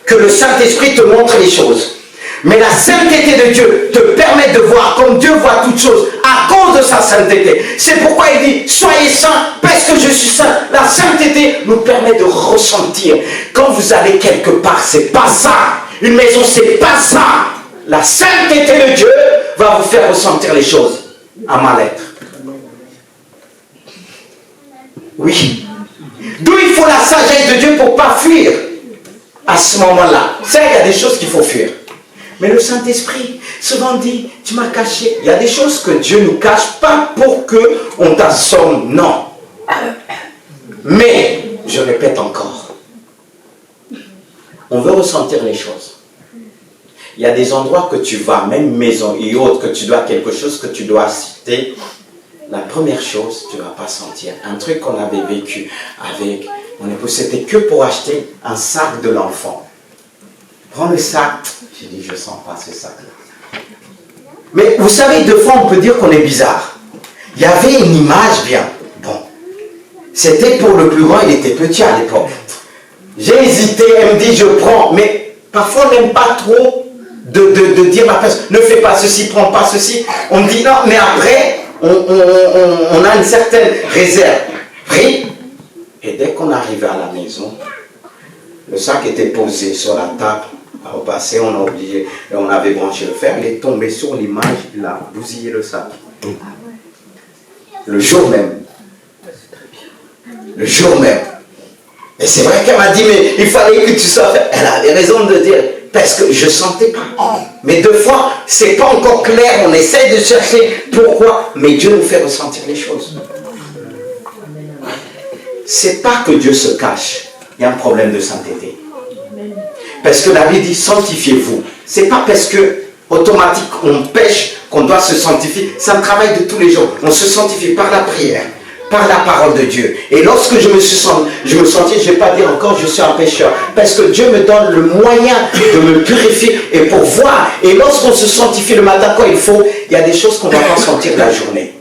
que le Saint-Esprit te montre les choses. Mais la sainteté de Dieu te permet de voir comme Dieu voit toutes choses à cause de sa sainteté. C'est pourquoi il dit, soyez saints parce que je suis saint. La sainteté nous permet de ressentir. Quand vous allez quelque part, c'est pas ça. Une maison, c'est pas ça. La sainteté de Dieu va vous faire ressentir les choses à mal-être. Oui. D'où il faut la sagesse de Dieu pour ne pas fuir à ce moment-là. Ça, il y a des choses qu'il faut fuir. Mais le Saint-Esprit, souvent dit, tu m'as caché. Il y a des choses que Dieu nous cache, pas pour qu'on t'assomme, non. Mais, je répète encore, on veut ressentir les choses. Il y a des endroits que tu vas, même maison et autres, que tu dois quelque chose que tu dois citer. La première chose, tu ne vas pas sentir. Un truc qu'on avait vécu avec mon épouse, c'était que pour acheter un sac de l'enfant. Prends le sac. J'ai dit, je ne sens pas ce sac-là. Mais vous savez, deux fois, on peut dire qu'on est bizarre. Il y avait une image bien. Bon. C'était pour le plus grand, il était petit à l'époque. J'ai hésité, elle me dit, je prends. Mais parfois, on n'aime pas trop de dire à la personne, ne fais pas ceci, prends pas ceci. On me dit non, mais après, on a une certaine réserve. Pris. Et dès qu'on arrivait à la maison, le sac était posé sur la table. Au passé, on a oublié, on avait branché le fer, il est tombé sur l'image, il a bousillé le sac. Le jour même. Le jour même. Et c'est vrai qu'elle m'a dit, mais il fallait que tu sois fait. Elle avait raison de dire, parce que je ne sentais pas. Mais deux fois, c'est pas encore clair, on essaie de chercher pourquoi, mais Dieu nous fait ressentir les choses. C'est pas que Dieu se cache, il y a un problème de sainteté. Parce que la Bible dit sanctifiez-vous. C'est pas parce que automatiquement on pêche qu'on doit se sanctifier. C'est un travail de tous les jours. On se sanctifie par la prière, par la parole de Dieu. Et lorsque je me sentis, je ne vais pas dire encore je suis un pécheur. Parce que Dieu me donne le moyen de me purifier et pour voir. Et lorsqu'on se sanctifie le matin quand il faut, il y a des choses qu'on ne va pas sentir la journée.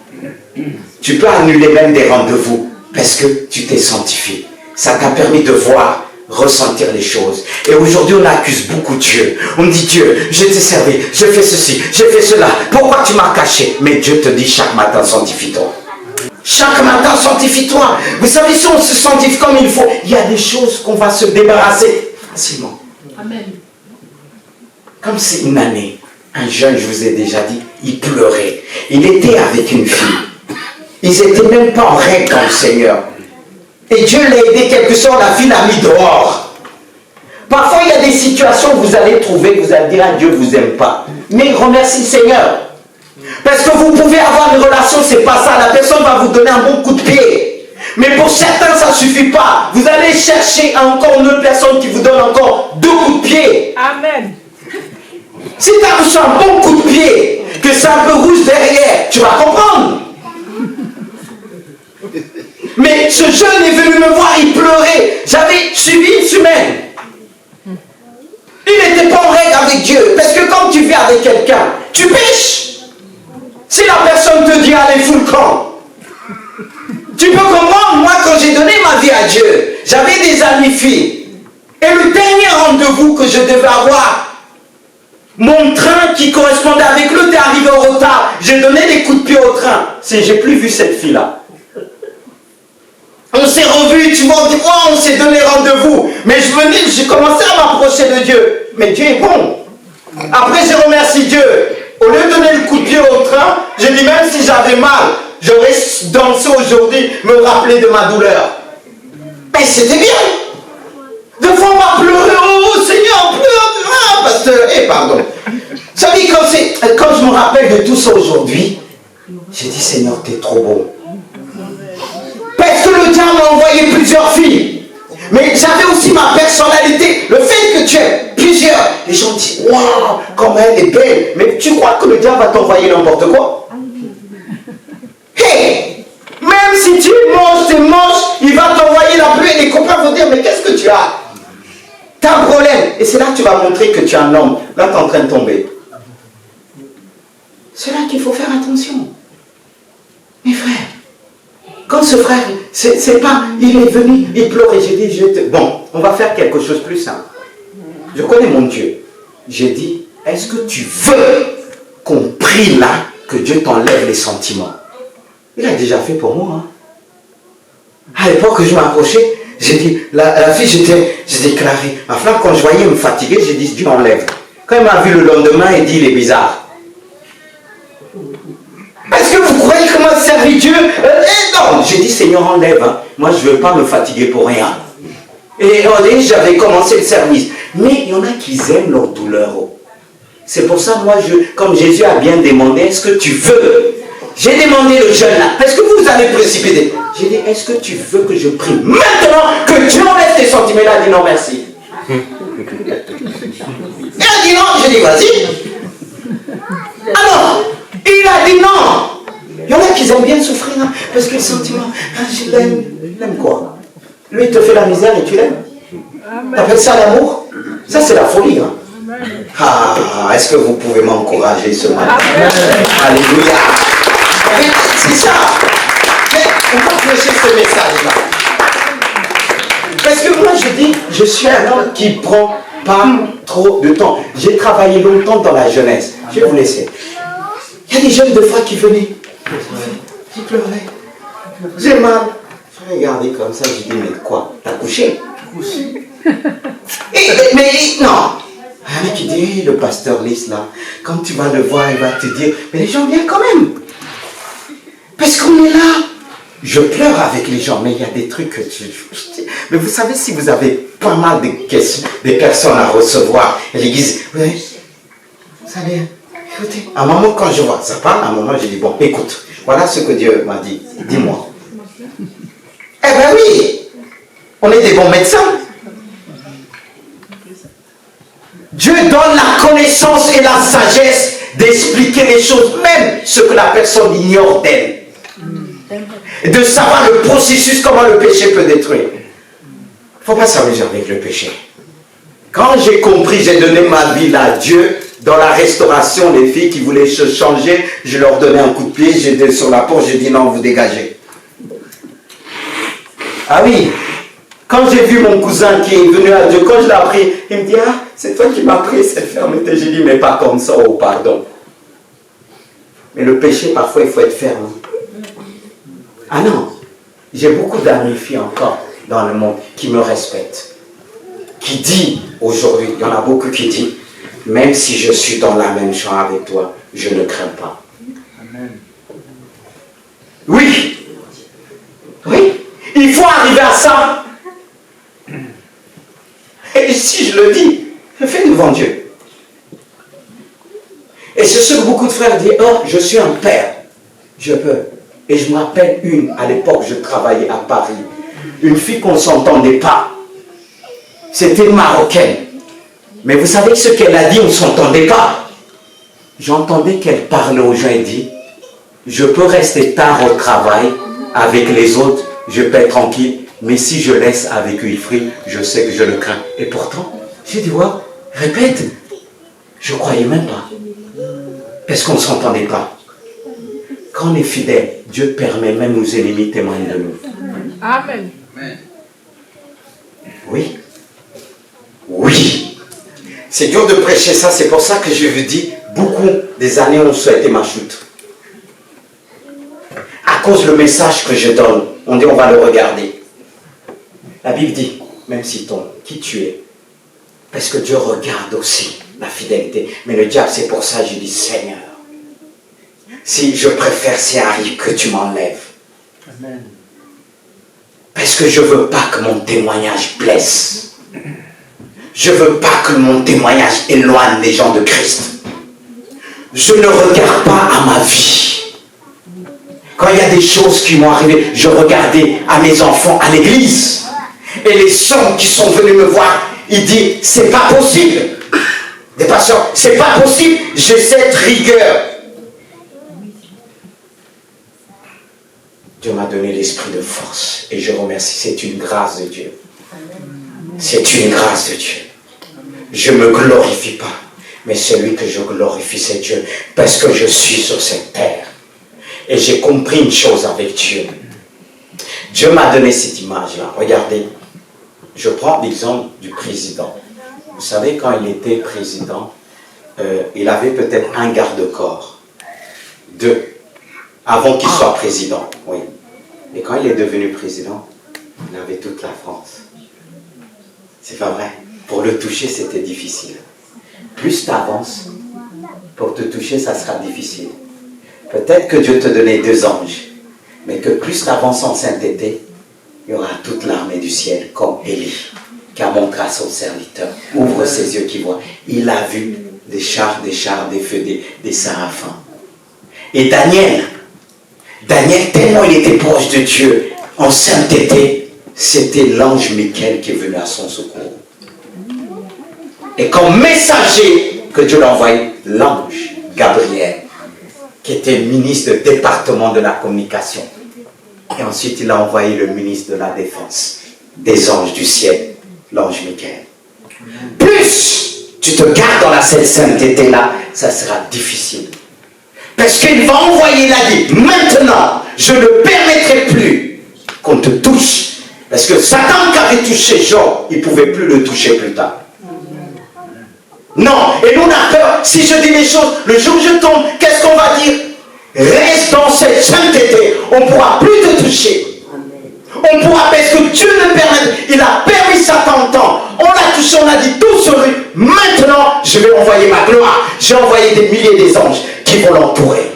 Tu peux annuler même des rendez-vous parce que tu t'es sanctifié. Ça t'a permis de voir, ressentir les choses. Et aujourd'hui, on accuse beaucoup Dieu. On dit, Dieu, je t'ai servi, je fais ceci, je fais cela. Pourquoi tu m'as caché? Mais Dieu te dit chaque matin, sanctifie-toi. Chaque matin, sanctifie-toi. Vous savez, si on se sanctifie comme il faut, il y a des choses qu'on va se débarrasser facilement. Amen. Comme c'est une année, un jeune, je vous ai déjà dit, il pleurait. Il était avec une fille. Ils n'étaient même pas en règle dans le Seigneur. Et Dieu l'a aidé quelque sorte, la fille l'a mis dehors. Parfois, il y a des situations où vous allez trouver, vous allez dire, ah, Dieu ne vous aime pas. Mais remercie le Seigneur. Parce que vous pouvez avoir une relation, c'est pas ça. La personne va vous donner un bon coup de pied. Mais pour certains, ça ne suffit pas. Vous allez chercher encore une autre personne qui vous donne encore 2 coups de pied. Amen. Si tu as reçu un bon coup de pied, que c'est un peu rouge derrière, tu vas comprendre. Mais ce jeune est venu me voir, il pleurait. J'avais suivi une semaine. Il n'était pas en règle avec Dieu. Parce que quand tu vis avec quelqu'un, tu pêches. Si la personne te dit, allez, fous le camp. Tu peux comprendre, moi, quand j'ai donné ma vie à Dieu, j'avais des amies filles. Et le dernier rendez-vous que je devais avoir, mon train qui correspondait avec l'autre est arrivé en retard. J'ai donné des coups de pied au train. J'ai plus vu cette fille-là. On s'est revus, tu vois, on s'est donné rendez-vous. Mais j'ai commencé à m'approcher de Dieu. Mais Dieu est bon. Après, j'ai remercié Dieu. Au lieu de donner le coup de pied au train, j'ai dit même si j'avais mal, j'aurais dansé aujourd'hui, me rappeler de ma douleur. Et c'était bien. Deux fois, on m'a pleuré. Oh Seigneur, pleure. Ah, pasteur. Pardon. Vous savez, quand je me rappelle de tout ça aujourd'hui, j'ai dit, Seigneur, t'es trop beau. Parce que le diable m'a envoyé plusieurs filles. Mais j'avais aussi ma personnalité. Le fait que tu aies plusieurs, les gens disent, waouh, comme elle est belle. Mais tu crois que le diable va t'envoyer n'importe quoi? Hey, même si Dieu dire, mais qu'est-ce que tu as? Tu as un problème. Et c'est là que tu vas montrer que tu es un homme. Là, tu es en train de tomber. C'est là qu'il faut faire attention. Mes frères, quand ce frère, c'est pas, il est venu, il pleure et j'ai dit, bon, on va faire quelque chose de plus simple. Je connais mon Dieu. J'ai dit, est-ce que tu veux qu'on prie là, que Dieu t'enlève les sentiments? Il a déjà fait pour moi. Hein. À l'époque, je m'approchais, j'ai dit, la fille, j'ai déclaré. Enfin, quand je voyais me fatiguer, j'ai dit, Dieu enlève. Quand il m'a vu le lendemain, il dit, il est bizarre. Est-ce que vous croyez comment servir Dieu? Non, j'ai dit, Seigneur, enlève. Hein. Moi, je ne veux pas me fatiguer pour rien. Et j'avais commencé le service. Mais il y en a qui aiment leur douleur. C'est pour ça, moi, comme Jésus a bien demandé, est-ce que tu veux? J'ai demandé le jeune là, est-ce que vous allez précipiter? J'ai dit, est-ce que tu veux que je prie maintenant que Dieu enlève tes sentiments? Il a dit non, merci. Il a dit non, j'ai dit vas-y. Alors, il a dit non. Il y en a qui aiment bien souffrir, hein, parce que le sentiment, ah, je l'aime. Il aime quoi? Lui, il te fait la misère et tu l'aimes. T'appelles ça l'amour? Ça, c'est la folie. Hein. Ah, est-ce que vous pouvez m'encourager ce matin? Alléluia. C'est ça. Mais on va prêcher ce message-là. Parce que moi, je dis, je suis un homme qui prend pas trop de temps. J'ai travaillé longtemps dans la jeunesse. Je vais vous laisser. Il y a des jeunes de fois qui venaient. Qui pleuraient. J'ai mal. Je regardais comme ça, je dis, mais quoi? T'as couché? Mais non. Un mec qui dit, le pasteur Lys là, quand tu vas le voir, il va te dire, mais les gens viennent quand même. Parce qu'on est là. Je pleure avec les gens, mais il y a des trucs que mais vous savez, si vous avez pas mal de questions, des personnes à recevoir, et l'église, vous savez, écoutez, à un moment quand je vois ça parle, à un moment j'ai dit, bon, écoute, voilà ce que Dieu m'a dit, dis-moi. Eh ben oui, on est des bons médecins. Dieu donne la connaissance et la sagesse d'expliquer les choses, même ce que la personne ignore d'elle. De savoir le processus, comment le péché peut détruire. Il ne faut pas s'amuser avec le péché. Quand j'ai compris, j'ai donné ma vie à Dieu, dans la restauration, les filles qui voulaient se changer, je leur donnais un coup de pied, j'étais sur la porte, j'ai dit non, vous dégagez. Ah oui, quand j'ai vu mon cousin qui est venu à Dieu, quand je l'ai appris, il me dit, ah, c'est toi qui m'as pris cette fermeté. J'ai dit, mais pas comme ça, oh pardon. Mais le péché, parfois, il faut être ferme. Ah non, j'ai beaucoup d'amis filles encore dans le monde qui me respectent. Qui dit, aujourd'hui, il y en a beaucoup qui disent, même si je suis dans la même chambre avec toi, je ne crains pas. Amen. Oui. Oui. Il faut arriver à ça. Et si je le dis, je fais devant Dieu. Et c'est ce que beaucoup de frères disent, oh, je suis un père. Je peux. Et je me rappelle à l'époque, je travaillais à Paris. Une fille qu'on ne s'entendait pas. C'était une Marocaine. Mais vous savez ce qu'elle a dit, on ne s'entendait pas. J'entendais qu'elle parlait aux gens et dit, je peux rester tard au travail avec les autres, je peux être tranquille, mais si je laisse avec Wilfried, je sais que je le crains. Et pourtant, j'ai dit, ouais, répète, je ne croyais même pas. Parce qu'on ne s'entendait pas. Quand on est fidèle, Dieu permet même aux ennemis témoignent de nous. Amen. Oui. Oui. C'est dur de prêcher ça, c'est pour ça que je vous dis, beaucoup des années ont souhaité ma chute. À cause du message que je donne, on dit on va le regarder. La Bible dit, même si qui tu es, parce que Dieu regarde aussi la fidélité. Mais le diable, c'est pour ça que je dis, Seigneur, si je préfère s'il arrive que tu m'enlèves. Amen. Parce que je ne veux pas que mon témoignage blesse. Je ne veux pas que mon témoignage éloigne les gens de Christ. Je ne regarde pas à ma vie. Quand il y a des choses qui m'ont arrivé, je regardais à mes enfants à l'église. Et les sons qui sont venus me voir, ils disent, c'est pas possible. Des pasteurs, c'est pas possible. J'ai cette rigueur. Dieu m'a donné l'esprit de force. Et je remercie, c'est une grâce de Dieu. C'est une grâce de Dieu. Je ne me glorifie pas, mais celui que je glorifie, c'est Dieu, parce que je suis sur cette terre. Et j'ai compris une chose avec Dieu. Dieu m'a donné cette image-là. Regardez, je prends l'exemple du président. Vous savez, quand il était président, il avait peut-être un garde-corps, 2, avant qu'il soit président. Oui. Et quand il est devenu président, il avait toute la France. C'est pas vrai. Pour le toucher, c'était difficile. Plus tu avances, pour te toucher, ça sera difficile. Peut-être que Dieu te donnait 2 anges, mais que plus tu avances en sainteté, il y aura toute l'armée du ciel, comme Élie, qui a montré à son serviteur. Ouvre ses yeux qui voient. Il a vu des chars, des feux, des séraphins. Et Daniel, tellement il était proche de Dieu, en sainteté, c'était l'ange Michael qui est venu à son secours. Et comme messager que Dieu l'a envoyé, l'ange Gabriel, qui était ministre du département de la communication. Et ensuite, il a envoyé le ministre de la Défense, des anges du ciel, l'ange Michael. Plus tu te gardes dans cette sainteté-là, ça sera difficile. Parce qu'il va envoyer, il a dit, maintenant, je ne permettrai plus qu'on te touche. Parce que Satan qui avait touché Job, il ne pouvait plus le toucher plus tard. Non, et nous on a peur, si je dis les choses, le jour où je tombe, qu'est-ce qu'on va dire? Reste dans cette sainteté, on ne pourra plus te toucher. On pourra, parce que Dieu le permet, il a permis Satan en temps, on l'a touché, on a dit tout sur lui, maintenant je vais envoyer ma gloire, j'ai envoyé des milliers des anges qui vont l'entourer.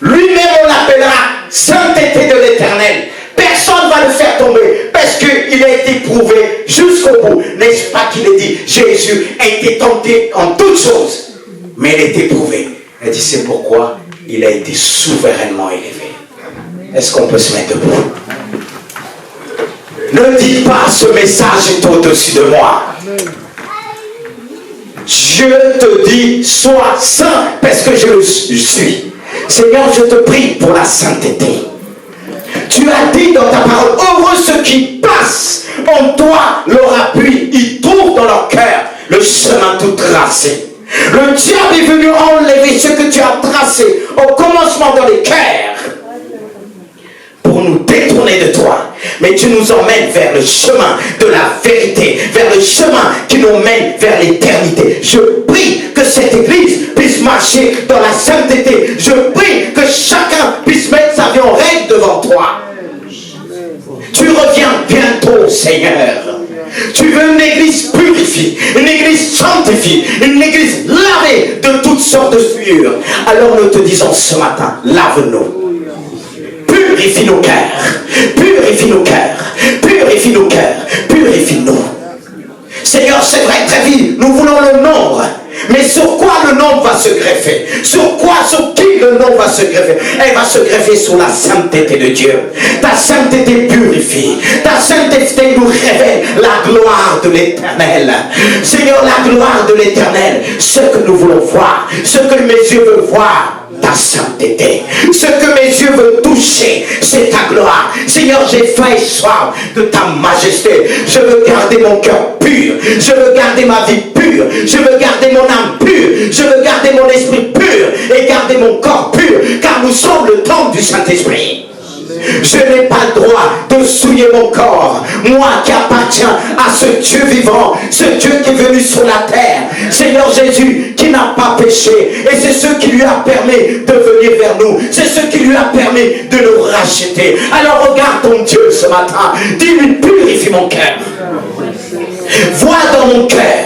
Lui-même on l'appellera sainteté de l'Éternel. Personne ne va le faire tomber parce qu'il a été prouvé jusqu'au bout. N'est-ce pas qu'il a dit, Jésus a été tenté en toutes choses, mais il a été prouvé. Il dit, c'est pourquoi il a été souverainement élevé. Est-ce qu'on peut se mettre debout? Ne dites pas ce message est au-dessus de moi. Dieu te dit, sois saint parce que je le suis. Seigneur, je te prie pour la sainteté. Tu as dit dans ta parole, heureux ceux qui passent en toi leur appui, ils trouvent dans leur cœur le chemin tout tracé. Le diable est venu enlever ce que tu as tracé au commencement dans les cœurs pour nous détourner de toi. Mais tu nous emmènes vers le chemin de la vérité, vers le chemin qui nous mène vers l'éternité. Je prie que cette église puisse marcher dans la sainteté. Je prie que chacun puisse mettre sa vie en règle devant toi. Tu reviens bientôt, Seigneur. Tu veux une église purifiée, une église sanctifiée, une église lavée de toutes sortes de souillures. Alors nous te disons ce matin, lave-nous. Purifie nos cœurs, purifie nos cœurs, purifie nos cœurs, purifie-nous. Seigneur, c'est vrai, très vite, nous voulons le nombre. Mais sur quoi le nom va se greffer? Sur qui le nom va se greffer? Elle va se greffer sur la sainteté de Dieu. Ta sainteté purifie. Ta sainteté nous révèle la gloire de l'Éternel. Seigneur, la gloire de l'Éternel, ce que nous voulons voir, ce que mes yeux veulent voir, ta sainteté. Ce que mes yeux veulent toucher, c'est ta gloire. Seigneur, j'ai faim et soif de ta majesté. Je veux garder mon cœur pur. Je veux garder ma vie pure. Je veux garder mon âme pure. Je veux garder mon esprit pur et garder mon corps pur. Car nous sommes le temple du Saint-Esprit. Je n'ai pas le droit de souiller mon corps. Moi qui appartiens à ce Dieu vivant, ce Dieu qui est venu sur la terre. Seigneur Jésus qui n'a pas péché. Et c'est ce qui lui a permis de venir vers nous. C'est ce qui lui a permis de nous racheter. Alors regarde ton Dieu ce matin. Dis-lui, purifie mon cœur. Vois dans mon cœur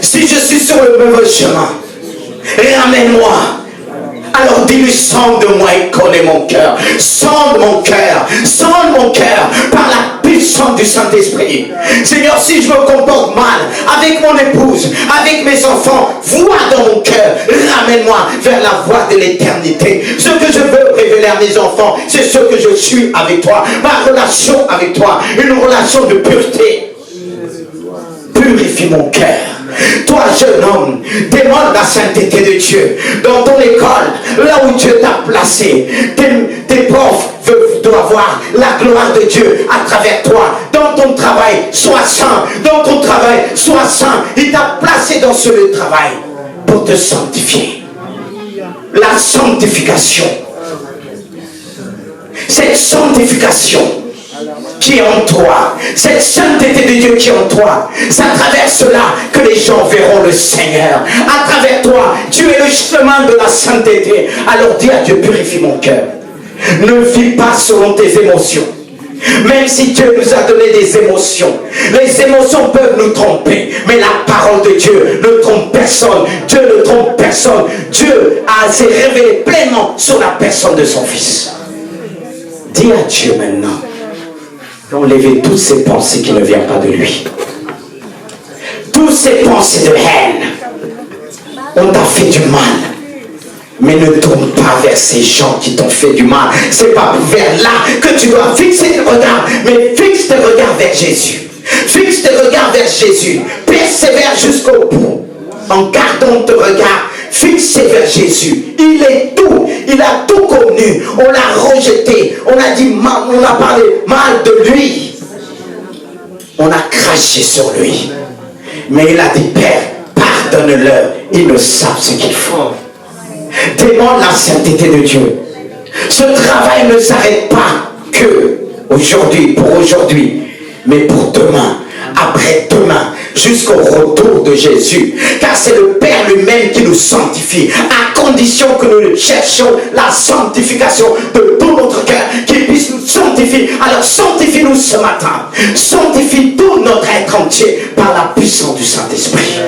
si je suis sur le mauvais chemin. Ramène-moi. Alors dis-lui, sonde de moi et connais mon cœur. Sonde mon cœur par la puissance du Saint-Esprit. Seigneur, si je me comporte mal avec mon épouse, avec mes enfants, vois dans mon cœur, ramène-moi vers la voie de l'éternité. Ce que je veux révéler à mes enfants, c'est ce que je suis avec toi, ma relation avec toi, une relation de pureté. Purifie mon cœur. Toi, jeune homme, demande la sainteté de Dieu. Dans ton école, là où Dieu t'a placé, tes profs doit voir la gloire de Dieu à travers toi. Dans ton travail, sois saint. Dans ton travail, sois saint. Il t'a placé dans ce lieu de travail pour te sanctifier. La sanctification. Cette sanctification qui est en toi, cette sainteté de Dieu qui est en toi, c'est à travers cela que les gens verront le Seigneur. À travers toi, tu es le chemin de la sainteté. Alors dis à Dieu, purifie mon cœur. Ne vis pas selon tes émotions. Même si Dieu nous a donné des émotions, les émotions peuvent nous tromper, mais la parole de Dieu ne trompe personne. Dieu ne trompe personne. Dieu s'est révélé pleinement sur la personne de son Fils. Dis à Dieu maintenant d'enlever toutes ces pensées qui ne viennent pas de lui. Toutes ces pensées de haine. On t'a fait du mal. Mais ne tourne pas vers ces gens qui t'ont fait du mal. C'est pas vers là que tu dois fixer tes regards. Mais fixe tes regards vers Jésus. Fixe tes regards vers Jésus. Persévère jusqu'au bout. En gardant tes regards fixés vers Jésus. Il est tout. Il a tout connu. On l'a rejeté. On a dit mal. On a parlé mal de lui. On a craché sur lui. Mais il a dit, Père, pardonne-leur. Ils ne savent ce qu'ils font. Demande la sainteté de Dieu. Ce travail ne s'arrête pas que aujourd'hui, pour aujourd'hui, mais pour demain, après-demain, jusqu'au retour de Jésus. Car c'est le Père lui-même qui nous sanctifie, à condition que nous cherchions la sanctification de tout notre cœur, qu'il puisse nous sanctifier. Alors sanctifie-nous ce matin. Sanctifie tout notre être entier par la puissance du Saint-Esprit.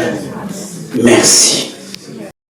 Merci.